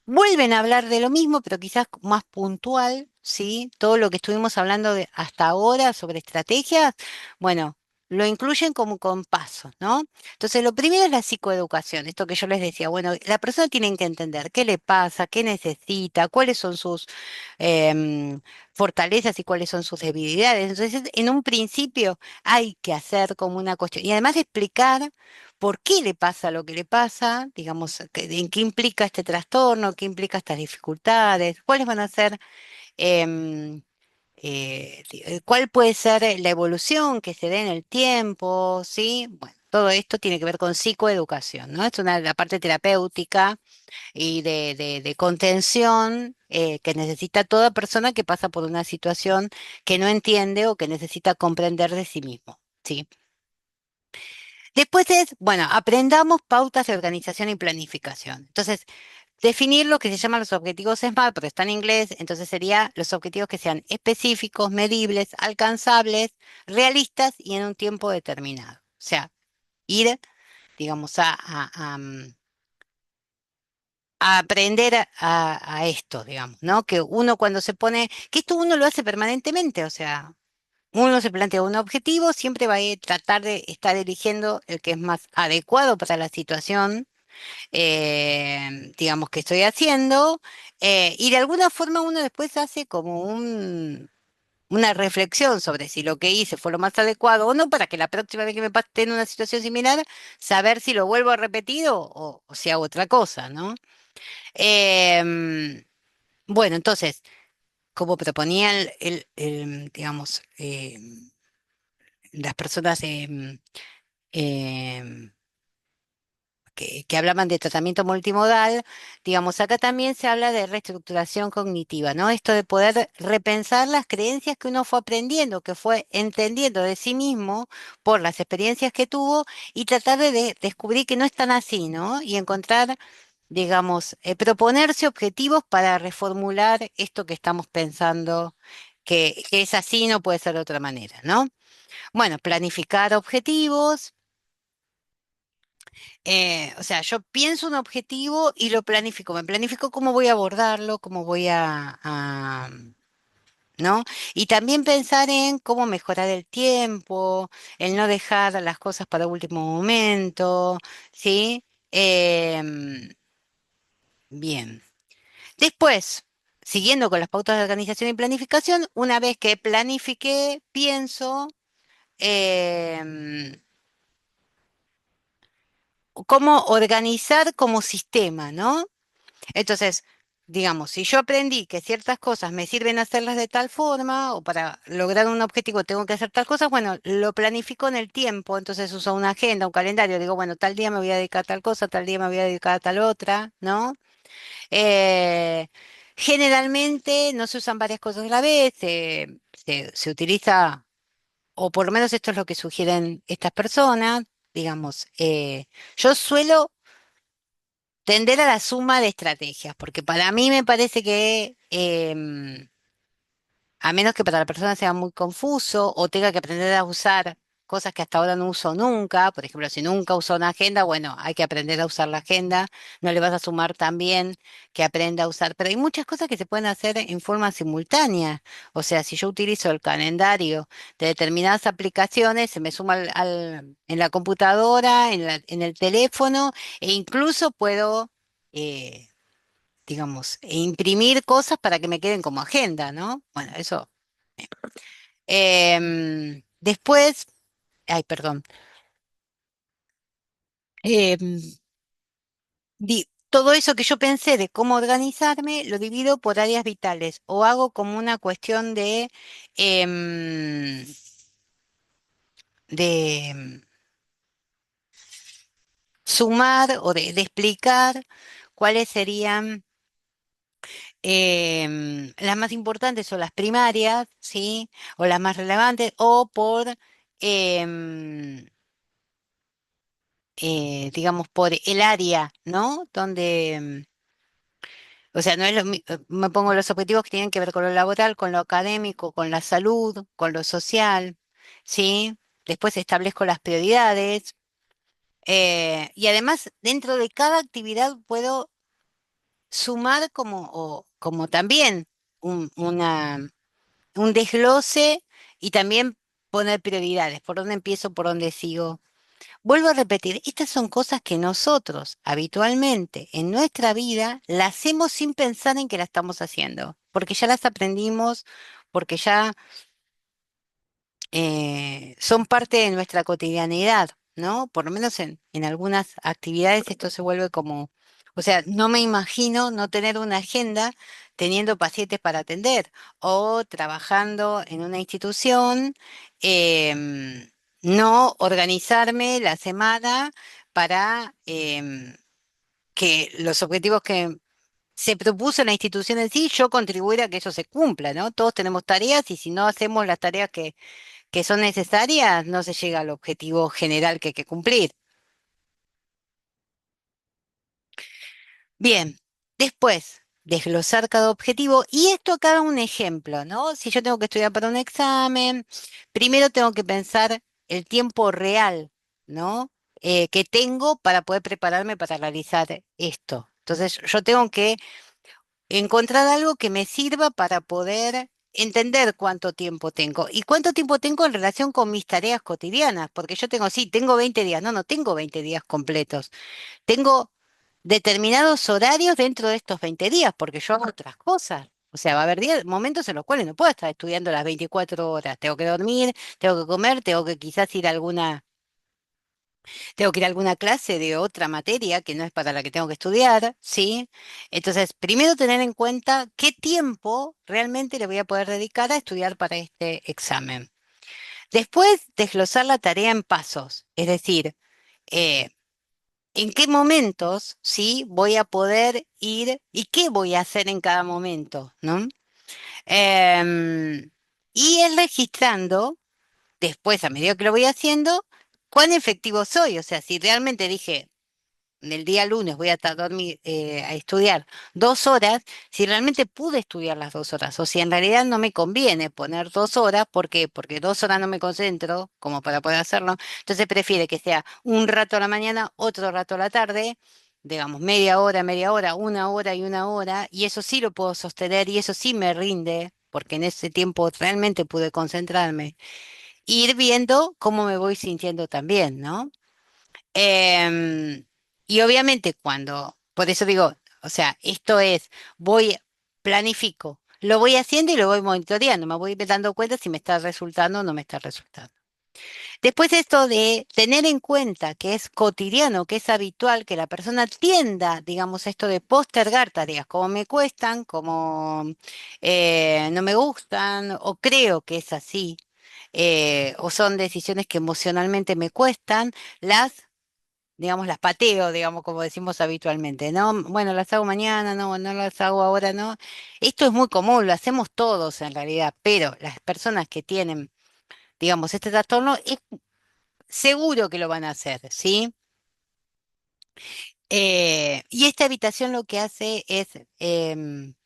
vuelven a hablar de lo mismo, pero quizás más puntual, ¿sí? Todo lo que estuvimos hablando hasta ahora sobre estrategias, bueno, lo incluyen como con pasos, ¿no? Entonces, lo primero es la psicoeducación, esto que yo les decía, bueno, la persona tiene que entender qué le pasa, qué necesita, cuáles son sus em, fortalezas y cuáles son sus debilidades. Entonces, en un principio hay que hacer como una cuestión y además explicar por qué le pasa lo que le pasa, digamos, en qué implica este trastorno, qué implica estas dificultades, cuáles van a ser, em, cuál puede ser la evolución que se dé en el tiempo, ¿sí? Bueno, todo esto tiene que ver con psicoeducación, ¿no? Es la parte terapéutica y de contención que necesita toda persona que pasa por una situación que no entiende o que necesita comprender de sí mismo, ¿sí? Después es, bueno, aprendamos pautas de organización y planificación. Entonces, definir lo que se llaman los objetivos SMART, pero está en inglés, entonces sería los objetivos que sean específicos, medibles, alcanzables, realistas y en un tiempo determinado. O sea, ir, digamos, a aprender a esto, digamos, ¿no? Que uno cuando se pone, que esto uno lo hace permanentemente, o sea, uno se plantea un objetivo, siempre va a tratar de estar eligiendo el que es más adecuado para la situación, digamos, que estoy haciendo, y de alguna forma uno después hace como una reflexión sobre si lo que hice fue lo más adecuado o no, para que la próxima vez que me pase en una situación similar, saber si lo vuelvo a repetir o si hago otra cosa, ¿no? Em, bueno, entonces, como proponía digamos, las personas em, que hablaban de tratamiento multimodal, digamos, acá también se habla de reestructuración cognitiva, ¿no? Esto de poder repensar las creencias que uno fue aprendiendo, que fue entendiendo de sí mismo por las experiencias que tuvo y tratar de descubrir que no es tan así, ¿no? Y encontrar, digamos, proponerse objetivos para reformular esto que estamos pensando. Que es así, no puede ser de otra manera, ¿no? Bueno, planificar objetivos, o sea, yo pienso un objetivo y lo planifico. Me planifico cómo voy a abordarlo, cómo voy ¿no? Y también pensar en cómo mejorar el tiempo, el no dejar las cosas para último momento, ¿sí? Bien. Después, siguiendo con las pautas de organización y planificación, una vez que planifiqué, pienso em, cómo organizar como sistema, ¿no? Entonces, digamos, si yo aprendí que ciertas cosas me sirven hacerlas de tal forma o para lograr un objetivo tengo que hacer tal cosa, bueno, lo planifico en el tiempo, entonces uso una agenda, un calendario, digo, bueno, tal día me voy a dedicar a tal cosa, tal día me voy a dedicar a tal otra, ¿no? Eh, Generalmente no se usan varias cosas a la vez, se utiliza, o por lo menos esto es lo que sugieren estas personas, digamos, yo suelo tender a la suma de estrategias, porque para mí me parece que, a menos que para la persona sea muy confuso o tenga que aprender a usar cosas que hasta ahora no uso nunca, por ejemplo, si nunca usó una agenda, bueno, hay que aprender a usar la agenda, no le vas a sumar también que aprenda a usar, pero hay muchas cosas que se pueden hacer en forma simultánea, o sea, si yo utilizo el calendario de determinadas aplicaciones, se me suma en la computadora, en el teléfono, e incluso puedo... digamos, imprimir cosas para que me queden como agenda, ¿no? Bueno, eso. Después, ay, perdón. em, Todo eso que yo pensé de cómo organizarme, lo divido por áreas vitales o hago como una cuestión em, de sumar o de explicar cuáles serían las más importantes o las primarias, ¿sí? O las más relevantes, o por, em, digamos, por el área, ¿no? Donde, O sea, no es me pongo los objetivos que tienen que ver con lo laboral, con lo académico, con la salud, con lo social, ¿sí? Después establezco las prioridades. Y además, dentro de cada actividad puedo sumar como también un desglose y también poner prioridades. ¿Por dónde empiezo? ¿Por dónde sigo? Vuelvo a repetir, estas son cosas que nosotros habitualmente en nuestra vida las hacemos sin pensar en que la estamos haciendo, porque ya las aprendimos, porque ya son parte de nuestra cotidianidad, ¿no? Por lo menos en algunas actividades esto se vuelve como, o sea, no me imagino no tener una agenda teniendo pacientes para atender o trabajando en una institución, no organizarme la semana para que los objetivos que se propuso la institución en sí, yo contribuir a que eso se cumpla, ¿no? Todos tenemos tareas y si no hacemos las tareas que son necesarias, no se llega al objetivo general que hay que cumplir. Bien, después, desglosar cada objetivo y esto acá da un ejemplo, ¿no? Si yo tengo que estudiar para un examen, primero tengo que pensar el tiempo real, ¿no? Que tengo para poder prepararme para realizar esto. Entonces, yo tengo que encontrar algo que me sirva para poder entender cuánto tiempo tengo y cuánto tiempo tengo en relación con mis tareas cotidianas, porque yo tengo, sí, tengo 20 días, no, no tengo 20 días completos, tengo determinados horarios dentro de estos 20 días, porque yo hago otras cosas. O sea, va a haber momentos en los cuales no puedo estar estudiando las 24 horas. Tengo que dormir, tengo que comer, tengo que quizás ir a tengo que ir a alguna clase de otra materia que no es para la que tengo que estudiar, ¿sí? Entonces, primero tener en cuenta qué tiempo realmente le voy a poder dedicar a estudiar para este examen. Después, desglosar la tarea en pasos, es decir, eh, en qué momentos, ¿sí? Voy a poder ir y qué voy a hacer en cada momento, ¿no? Em, y ir registrando después, a medida que lo voy haciendo, cuán efectivo soy. O sea, si realmente dije, el día lunes voy a estar a estudiar 2 horas, si realmente pude estudiar las 2 horas, o si en realidad no me conviene poner 2 horas, ¿por qué? Porque 2 horas no me concentro como para poder hacerlo, entonces prefiere que sea un rato a la mañana, otro rato a la tarde, digamos media hora, 1 hora y 1 hora, y eso sí lo puedo sostener y eso sí me rinde, porque en ese tiempo realmente pude concentrarme, ir viendo cómo me voy sintiendo también, ¿no? Em, y obviamente por eso digo, o sea, esto es, planifico, lo voy haciendo y lo voy monitoreando, me voy dando cuenta si me está resultando o no me está resultando. Después esto de tener en cuenta que es cotidiano, que es habitual, que la persona tienda, digamos, esto de postergar tareas, como me cuestan, como no me gustan, o creo que es así, o son decisiones que emocionalmente me cuestan, las digamos, las pateo, digamos, como decimos habitualmente, ¿no? Bueno, las hago mañana, no, no las hago ahora, no. Esto es muy común, lo hacemos todos en realidad, pero las personas que tienen, digamos, este trastorno, es seguro que lo van a hacer, ¿sí? Y esta habitación lo que hace es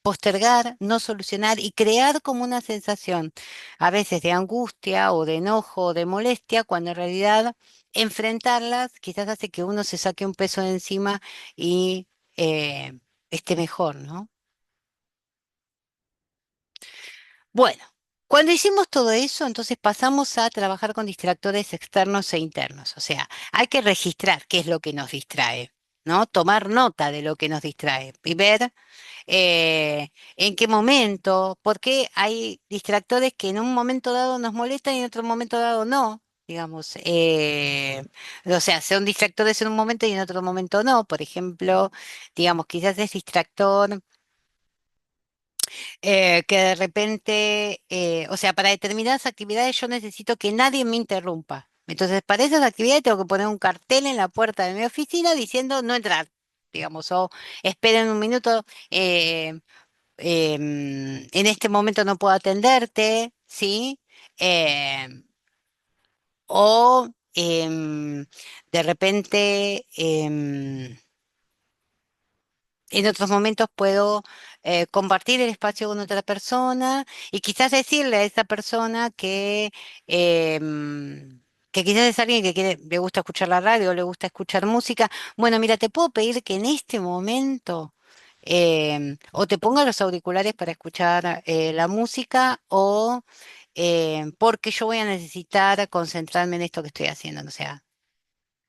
postergar, no solucionar y crear como una sensación, a veces de angustia o de enojo o de molestia, cuando en realidad enfrentarlas quizás hace que uno se saque un peso de encima y esté mejor, ¿no? Bueno, cuando hicimos todo eso, entonces pasamos a trabajar con distractores externos e internos. O sea, hay que registrar qué es lo que nos distrae, ¿no? Tomar nota de lo que nos distrae y ver en qué momento, porque hay distractores que en un momento dado nos molestan y en otro momento dado no. Digamos, o sea, son distractores en un momento y en otro momento no. Por ejemplo, digamos, quizás es distractor que de repente, o sea, para determinadas actividades yo necesito que nadie me interrumpa. Entonces, para esas actividades tengo que poner un cartel en la puerta de mi oficina diciendo no entrar, digamos, o esperen un minuto, en este momento no puedo atenderte, ¿sí? O de repente, En otros momentos puedo compartir el espacio con otra persona y quizás decirle a esa persona que quizás es alguien que le gusta escuchar la radio, le gusta escuchar música. Bueno, mira, te puedo pedir que en este momento o te ponga los auriculares para escuchar la música o porque yo voy a necesitar concentrarme en esto que estoy haciendo. O sea,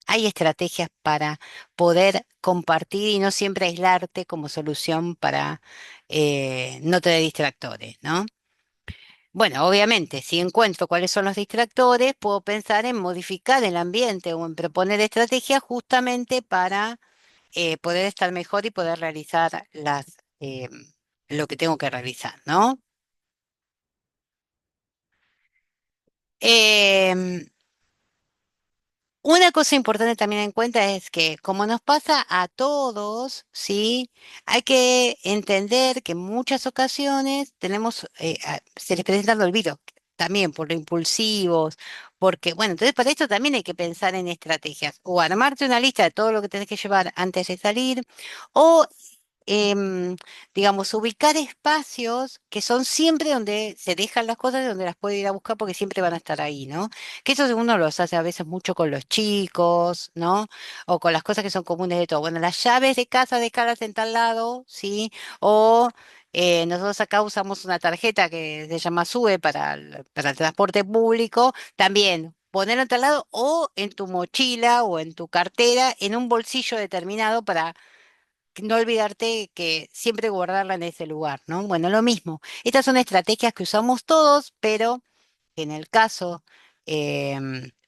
hay estrategias para poder compartir y no siempre aislarte como solución para no tener distractores, ¿no? Bueno, obviamente, si encuentro cuáles son los distractores, puedo pensar en modificar el ambiente o en proponer estrategias justamente para poder estar mejor y poder realizar lo que tengo que realizar, ¿no? Em, Una cosa importante también en cuenta es que, como nos pasa a todos, ¿sí? Hay que entender que en muchas ocasiones se les presenta el olvido, también por lo impulsivos, porque, bueno, entonces para esto también hay que pensar en estrategias, o armarte una lista de todo lo que tenés que llevar antes de salir, o em, digamos, ubicar espacios que son siempre donde se dejan las cosas y donde las puede ir a buscar porque siempre van a estar ahí, ¿no? Que eso uno los hace a veces mucho con los chicos, ¿no? O con las cosas que son comunes de todo. Bueno, las llaves de casa dejarlas en tal lado, ¿sí? O nosotros acá usamos una tarjeta que se llama SUBE para el transporte público, también. Ponerlo en tal lado o en tu mochila o en tu cartera, en un bolsillo determinado para no olvidarte que siempre guardarla en ese lugar, ¿no? Bueno, lo mismo. Estas son estrategias que usamos todos, pero en el caso,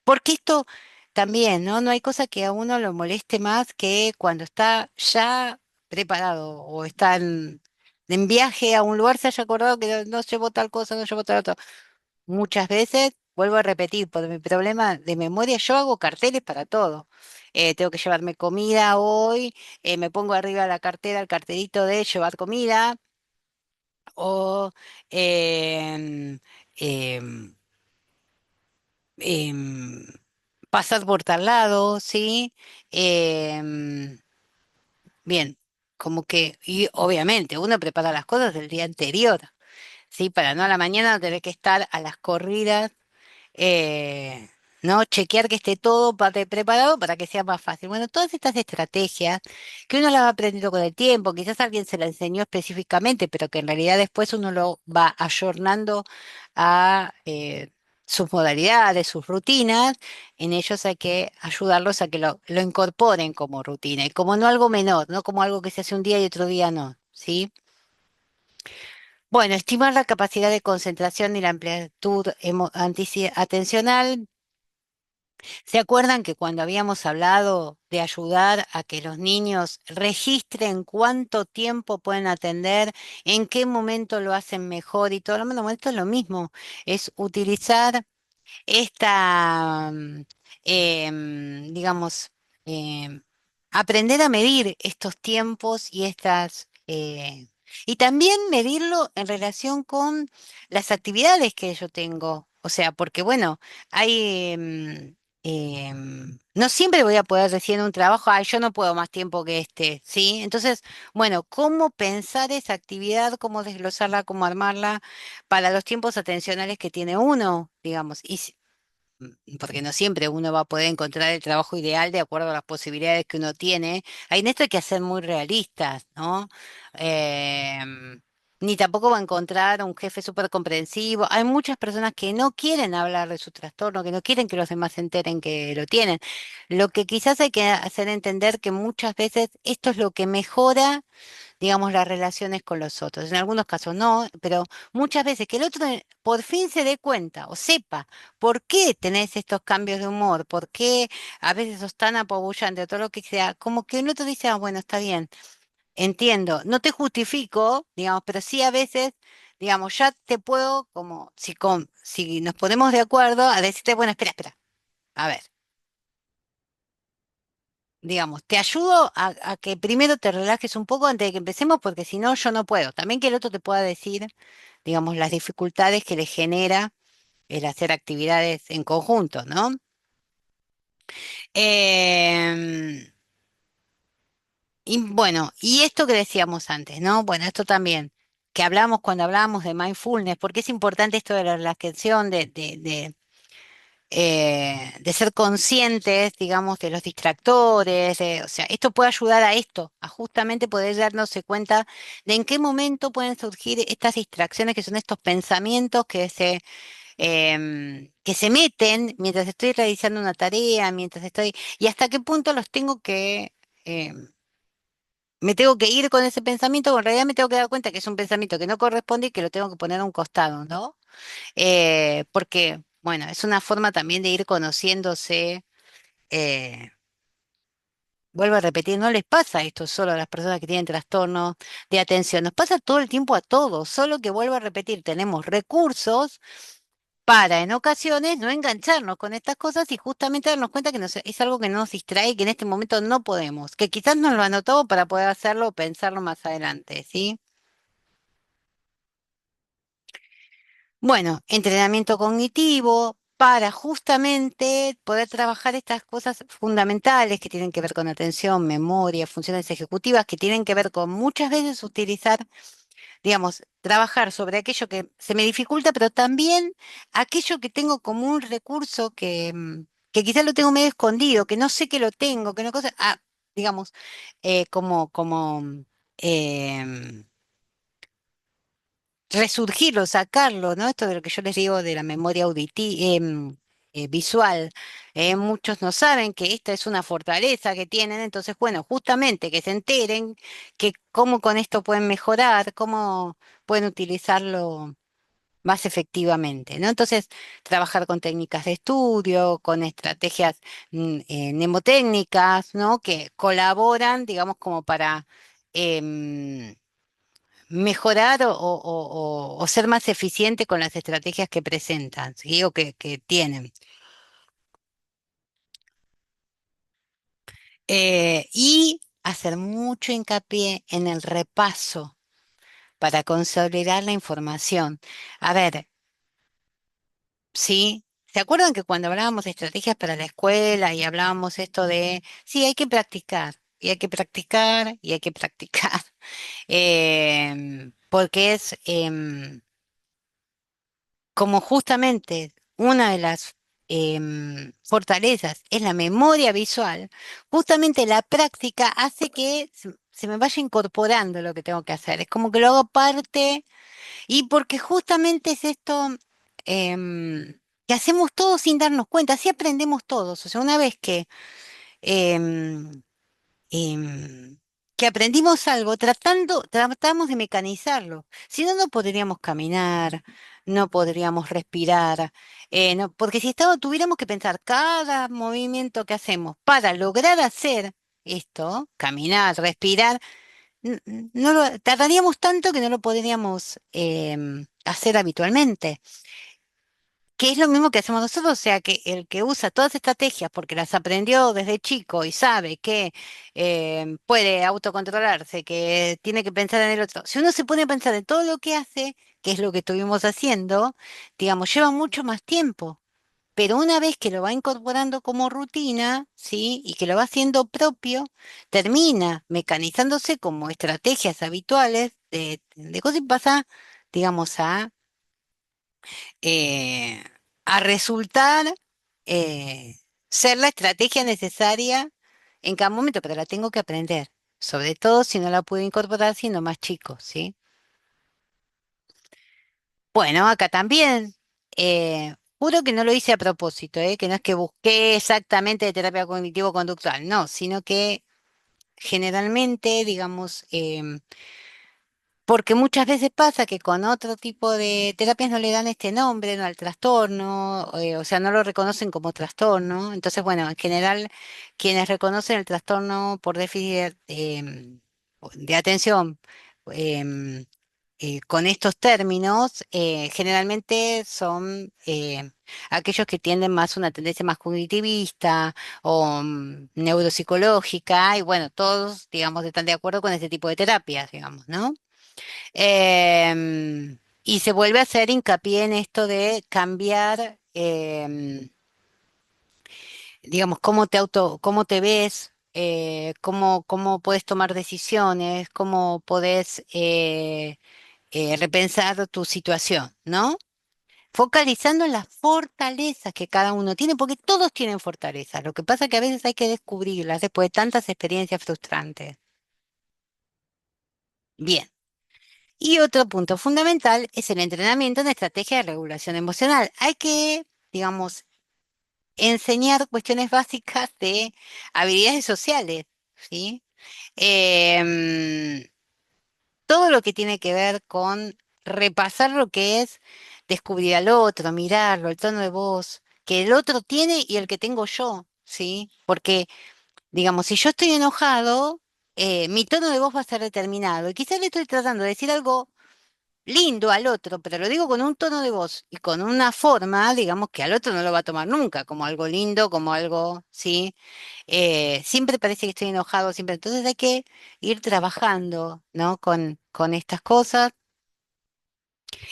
porque esto también, ¿no? No hay cosa que a uno lo moleste más que cuando está ya preparado o está en viaje a un lugar, se haya acordado que no llevó tal cosa, no llevó tal otra. Muchas veces, vuelvo a repetir, por mi problema de memoria, yo hago carteles para todo. Tengo que llevarme comida hoy, me pongo arriba de la cartera el cartelito de llevar comida o em, em, em, pasar por tal lado, ¿sí? Em, bien, como que, y obviamente uno prepara las cosas del día anterior, ¿sí? Para no a la mañana no tener que estar a las corridas eh, ¿no? Chequear que esté todo preparado para que sea más fácil. Bueno, todas estas estrategias que uno las va aprendiendo con el tiempo, quizás alguien se la enseñó específicamente, pero que en realidad después uno lo va ayornando a sus modalidades, sus rutinas, en ellos hay que ayudarlos a que lo incorporen como rutina y como no algo menor, no como algo que se hace un día y otro día no, ¿sí? Bueno, estimar la capacidad de concentración y la amplitud atencional. ¿Se acuerdan que cuando habíamos hablado de ayudar a que los niños registren cuánto tiempo pueden atender, en qué momento lo hacen mejor y todo? Bueno, esto es lo mismo, es utilizar esta, digamos, em, aprender a medir estos tiempos y y también medirlo en relación con las actividades que yo tengo. O sea, porque bueno, hay, no siempre voy a poder decir en un trabajo, ay, yo no puedo más tiempo que este, ¿sí? Entonces, bueno, ¿cómo pensar esa actividad, cómo desglosarla, cómo armarla para los tiempos atencionales que tiene uno, digamos? Porque no siempre uno va a poder encontrar el trabajo ideal de acuerdo a las posibilidades que uno tiene. Ahí en esto hay que ser muy realistas, ¿no? Ni tampoco va a encontrar un jefe súper comprensivo. Hay muchas personas que no quieren hablar de su trastorno, que no quieren que los demás se enteren que lo tienen. Lo que quizás hay que hacer entender que muchas veces esto es lo que mejora, digamos, las relaciones con los otros. En algunos casos no, pero muchas veces que el otro por fin se dé cuenta o sepa por qué tenés estos cambios de humor, por qué a veces sos tan apabullante o todo lo que sea, como que el otro dice, ah, bueno, está bien, entiendo, no te justifico, digamos, pero sí a veces, digamos, ya te puedo, como, si nos ponemos de acuerdo, a decirte, bueno, espera, espera, a ver. Digamos, te ayudo a que primero te relajes un poco antes de que empecemos, porque si no, yo no puedo. También que el otro te pueda decir, digamos, las dificultades que le genera el hacer actividades en conjunto, ¿no? Em, Y bueno, y esto que decíamos antes, ¿no? Bueno, esto también, que hablamos cuando hablábamos de mindfulness, porque es importante esto de la relajación, de ser conscientes, digamos, de los distractores, o sea, esto puede ayudar a esto, a justamente poder darnos cuenta de en qué momento pueden surgir estas distracciones, que son estos pensamientos que se meten mientras estoy realizando una tarea, mientras estoy, y hasta qué punto los tengo que... em, me tengo que ir con ese pensamiento, o en realidad me tengo que dar cuenta que es un pensamiento que no corresponde y que lo tengo que poner a un costado, ¿no? Porque, bueno, es una forma también de ir conociéndose. eh, Vuelvo a repetir, no les pasa esto solo a las personas que tienen trastornos de atención, nos pasa todo el tiempo a todos, solo que vuelvo a repetir, tenemos recursos para en ocasiones no engancharnos con estas cosas y justamente darnos cuenta que es algo que no nos distrae y que en este momento no podemos, que quizás nos lo anotamos para poder hacerlo o pensarlo más adelante, ¿sí? Bueno, entrenamiento cognitivo para justamente poder trabajar estas cosas fundamentales que tienen que ver con atención, memoria, funciones ejecutivas, que tienen que ver con muchas veces utilizar, digamos, trabajar sobre aquello que se me dificulta, pero también aquello que tengo como un recurso que quizás lo tengo medio escondido, que no sé que lo tengo, que no cosa, digamos, como em, resurgirlo, sacarlo, ¿no? Esto de lo que yo les digo de la memoria auditiva, visual. Muchos no saben que esta es una fortaleza que tienen, entonces, bueno, justamente que se enteren que cómo con esto pueden mejorar, cómo pueden utilizarlo más efectivamente, ¿no? Entonces, trabajar con técnicas de estudio, con estrategias mnemotécnicas, ¿no? Que colaboran, digamos, como para em, mejorar o ser más eficiente con las estrategias que presentan, ¿sí? O que tienen. Y hacer mucho hincapié en el repaso para consolidar la información. A ver, ¿sí? ¿Se acuerdan que cuando hablábamos de estrategias para la escuela y hablábamos esto de, sí, hay que practicar, y hay que practicar, y hay que practicar? Porque es... como justamente una de las fortalezas es la memoria visual, justamente la práctica hace que se me vaya incorporando lo que tengo que hacer. Es como que lo hago parte y porque justamente es esto que hacemos todos sin darnos cuenta, así aprendemos todos. O sea, una vez em, em, que aprendimos algo tratamos de mecanizarlo. Si no, no podríamos caminar, no podríamos respirar, porque si tuviéramos que pensar cada movimiento que hacemos para lograr hacer esto, caminar, respirar, tardaríamos tanto que no lo podríamos hacer habitualmente, que es lo mismo que hacemos nosotros, o sea, que el que usa todas estas estrategias porque las aprendió desde chico y sabe que puede autocontrolarse, que tiene que pensar en el otro, si uno se pone a pensar en todo lo que hace, que es lo que estuvimos haciendo, digamos, lleva mucho más tiempo. Pero una vez que lo va incorporando como rutina, ¿sí? Y que lo va haciendo propio, termina mecanizándose como estrategias habituales de cosas y pasa, digamos, eh, a resultar eh, ser la estrategia necesaria en cada momento, pero la tengo que aprender, sobre todo si no la puedo incorporar siendo más chico, ¿sí? Bueno, acá también, juro que no lo hice a propósito, que no es que busqué exactamente de terapia cognitivo-conductual, no, sino que generalmente, digamos, porque muchas veces pasa que con otro tipo de terapias no le dan este nombre, no al trastorno, o sea, no lo reconocen como trastorno. Entonces, bueno, en general, quienes reconocen el trastorno por déficit de atención con estos términos, generalmente son aquellos que tienden más a una tendencia más cognitivista o neuropsicológica, y bueno, todos, digamos, están de acuerdo con este tipo de terapias, digamos, ¿no? Y se vuelve a hacer hincapié en esto de cambiar, digamos, cómo te ves, cómo puedes tomar decisiones, cómo podés repensar tu situación, ¿no? Focalizando en las fortalezas que cada uno tiene, porque todos tienen fortalezas. Lo que pasa es que a veces hay que descubrirlas después de tantas experiencias frustrantes. Bien. Y otro punto fundamental es el entrenamiento en estrategia de regulación emocional. Hay que, digamos, enseñar cuestiones básicas de habilidades sociales, ¿sí? Em, Todo lo que tiene que ver con repasar lo que es descubrir al otro, mirarlo, el tono de voz que el otro tiene y el que tengo yo, ¿sí? Porque, digamos, si yo estoy enojado, mi tono de voz va a ser determinado y quizás le estoy tratando de decir algo lindo al otro, pero lo digo con un tono de voz y con una forma, digamos, que al otro no lo va a tomar nunca, como algo lindo, como algo, ¿sí? Siempre parece que estoy enojado, siempre. Entonces hay que ir trabajando, ¿no? Con estas cosas.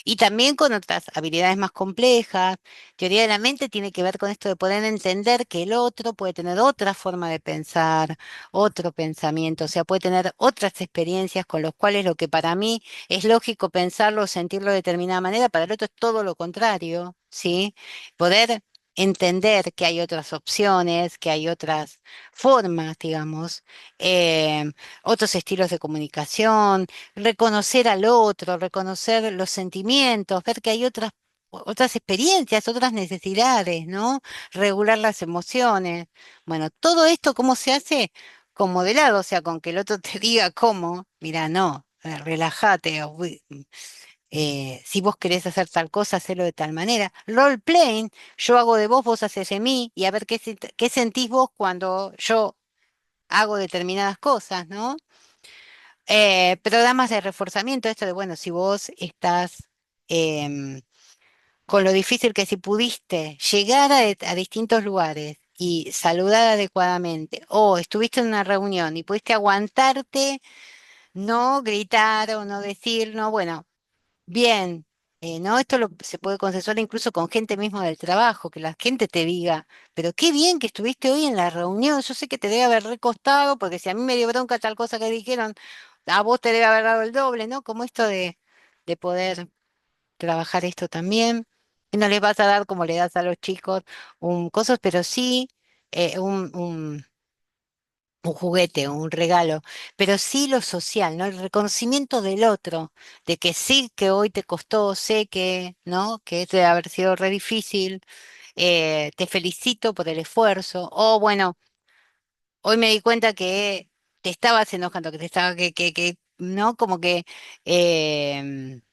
Y también con otras habilidades más complejas. Teoría de la mente tiene que ver con esto de poder entender que el otro puede tener otra forma de pensar, otro pensamiento, o sea, puede tener otras experiencias con los cuales lo que para mí es lógico pensarlo o sentirlo de determinada manera, para el otro es todo lo contrario, ¿sí? Poder entender que hay otras opciones, que hay otras formas, digamos, eh, otros estilos de comunicación, reconocer al otro, reconocer los sentimientos, ver que hay otras experiencias, otras necesidades, ¿no? Regular las emociones. Bueno, todo esto, ¿cómo se hace? Con modelado, o sea, con que el otro te diga cómo, mira, no, relájate, o, si vos querés hacer tal cosa, hacelo de tal manera. Role playing, yo hago de vos, vos haces de mí, y a ver qué sentís vos cuando yo hago determinadas cosas, ¿no? Programas de reforzamiento, esto de, bueno, si vos estás em, con lo difícil que si pudiste llegar a distintos lugares y saludar adecuadamente, o estuviste en una reunión y pudiste aguantarte, no gritar o no decir, no, bueno, bien, ¿no? Se puede consensuar incluso con gente mismo del trabajo, que la gente te diga, pero qué bien que estuviste hoy en la reunión, yo sé que te debe haber recostado, porque si a mí me dio bronca tal cosa que dijeron, a vos te debe haber dado el doble, ¿no? Como esto de poder trabajar esto también. Y no les vas a dar como le das a los chicos un cosas, pero sí un juguete o un regalo, pero sí lo social, ¿no? El reconocimiento del otro, de que sí que hoy te costó, sé que, ¿no? Que este debe haber sido re difícil, te felicito por el esfuerzo, o bueno, hoy me di cuenta que te estabas enojando, que te estaba, ¿no? Como que,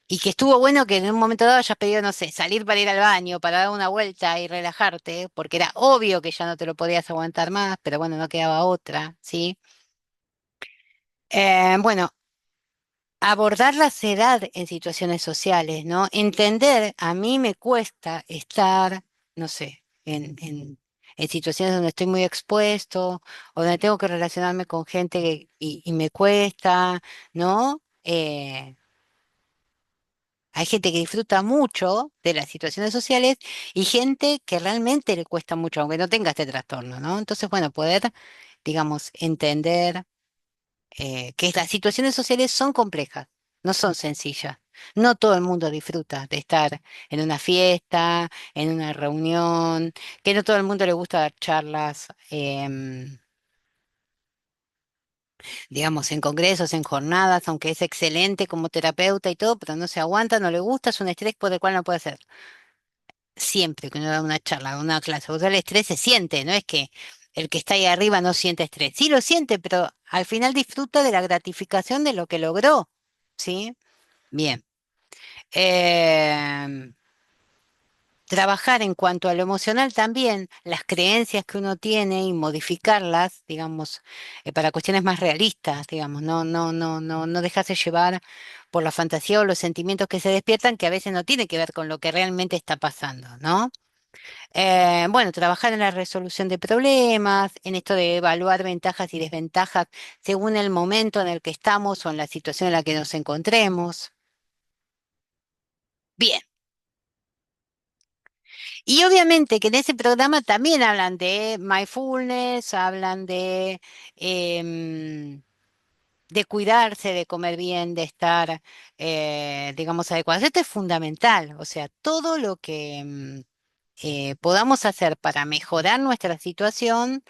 y que estuvo bueno que en un momento dado hayas pedido, no sé, salir para ir al baño, para dar una vuelta y relajarte, porque era obvio que ya no te lo podías aguantar más, pero bueno, no quedaba otra, ¿sí? Bueno, abordar la edad en situaciones sociales, ¿no? Entender, a mí me cuesta estar, no sé, en situaciones donde estoy muy expuesto o donde tengo que relacionarme con gente y me cuesta, ¿no? Hay gente que disfruta mucho de las situaciones sociales y gente que realmente le cuesta mucho, aunque no tenga este trastorno, ¿no? Entonces, bueno, poder, digamos, entender que las situaciones sociales son complejas, no son sencillas. No todo el mundo disfruta de estar en una fiesta, en una reunión, que no todo el mundo le gusta dar charlas, digamos, en congresos, en jornadas, aunque es excelente como terapeuta y todo, pero no se aguanta, no le gusta, es un estrés por el cual no puede hacer. Siempre que uno da una charla, una clase, o sea, el estrés se siente, no es que el que está ahí arriba no siente estrés. Sí lo siente, pero al final disfruta de la gratificación de lo que logró. ¿Sí? Bien. Em, Trabajar en cuanto a lo emocional también, las creencias que uno tiene y modificarlas, digamos, para cuestiones más realistas, digamos, no dejarse llevar por la fantasía o los sentimientos que se despiertan, que a veces no tiene que ver con lo que realmente está pasando, ¿no? Bueno, trabajar en la resolución de problemas, en esto de evaluar ventajas y desventajas según el momento en el que estamos o en la situación en la que nos encontremos. Bien. Y obviamente que en ese programa también hablan de mindfulness, hablan em, de cuidarse, de comer bien, de estar, digamos, adecuados. Esto es fundamental. O sea, todo lo que podamos hacer para mejorar nuestra situación,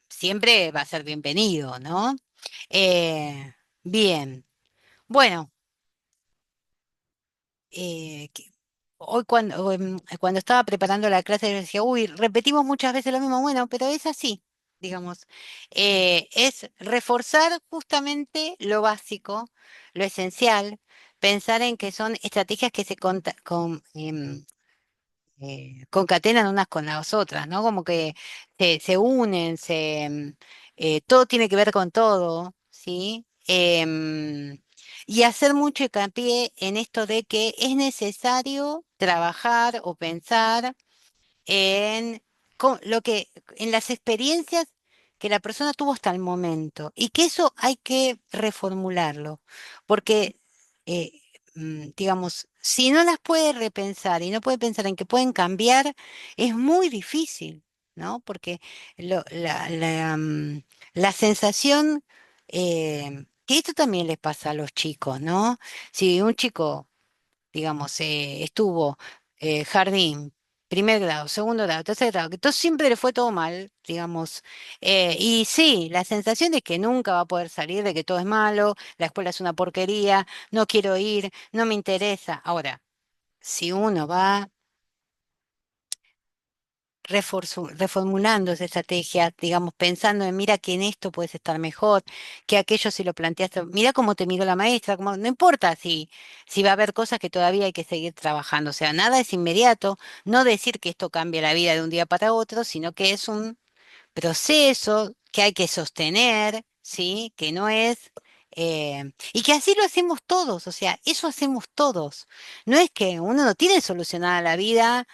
siempre va a ser bienvenido, ¿no? Eh, bien. Bueno. Hoy cuando estaba preparando la clase yo decía, uy, repetimos muchas veces lo mismo, bueno, pero es así, digamos. Es reforzar justamente lo básico, lo esencial, pensar en que son estrategias que concatenan unas con las otras, ¿no? Como que se unen, todo tiene que ver con todo, ¿sí? Y hacer mucho hincapié en esto de que es necesario trabajar o pensar en lo que, en las experiencias que la persona tuvo hasta el momento y que eso hay que reformularlo, porque, eh, digamos, si no las puede repensar y no puede pensar en que pueden cambiar, es muy difícil, ¿no? Porque la sensación, que esto también les pasa a los chicos, ¿no? Si un chico digamos, estuvo jardín, primer grado, segundo grado, tercer grado, que todo siempre le fue todo mal, digamos. Y sí, la sensación de que nunca va a poder salir, de que todo es malo, la escuela es una porquería, no quiero ir, no me interesa. Ahora, si uno va reformulando esa estrategia, digamos, pensando en, mira que en esto puedes estar mejor, que aquello si lo planteaste, mira cómo te miró la maestra, no importa si va a haber cosas que todavía hay que seguir trabajando, o sea, nada es inmediato, no decir que esto cambia la vida de un día para otro, sino que es un proceso que hay que sostener, ¿sí? Que no es... y que así lo hacemos todos, o sea, eso hacemos todos. No es que uno no tiene solucionada la vida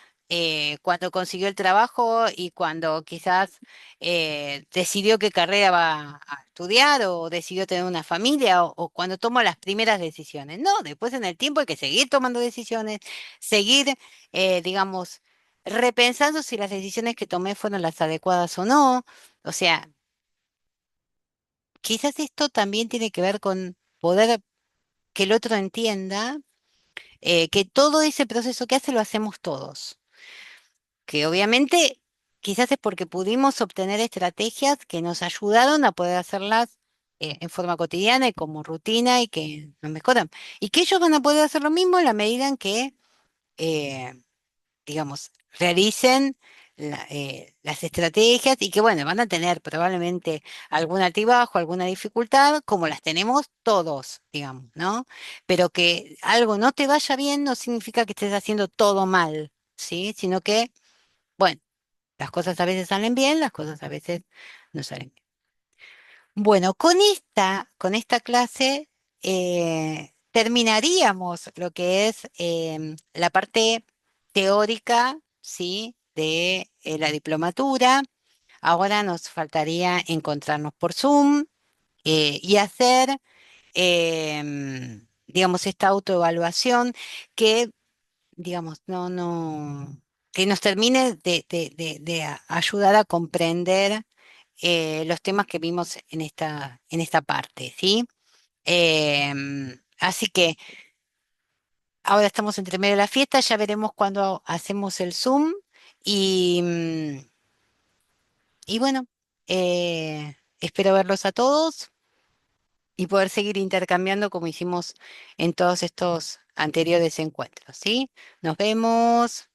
cuando consiguió el trabajo y cuando quizás decidió qué carrera va a estudiar o decidió tener una familia o cuando toma las primeras decisiones. No, después en el tiempo hay que seguir tomando decisiones, seguir, digamos, repensando si las decisiones que tomé fueron las adecuadas o no. O sea, quizás esto también tiene que ver con poder que el otro entienda que todo ese proceso que hace lo hacemos todos. Que obviamente quizás es porque pudimos obtener estrategias que nos ayudaron a poder hacerlas en forma cotidiana y como rutina y que nos mejoran. Y que ellos van a poder hacer lo mismo en la medida en que eh, digamos, realicen las estrategias y que, bueno, van a tener probablemente algún altibajo, alguna dificultad, como las tenemos todos, digamos, ¿no? Pero que algo no te vaya bien no significa que estés haciendo todo mal, ¿sí? Sino que, bueno, las cosas a veces salen bien, las cosas a veces no salen bien. Bueno, con esta clase terminaríamos lo que es la parte teórica, ¿sí? De la diplomatura. Ahora nos faltaría encontrarnos por Zoom y hacer, digamos, esta autoevaluación que, digamos, que nos termine de ayudar a comprender los temas que vimos en esta parte, ¿sí? Así que ahora estamos entre medio de la fiesta, ya veremos cuándo hacemos el Zoom y, y bueno, espero verlos a todos y poder seguir intercambiando como hicimos en todos estos anteriores encuentros, ¿sí? Nos vemos.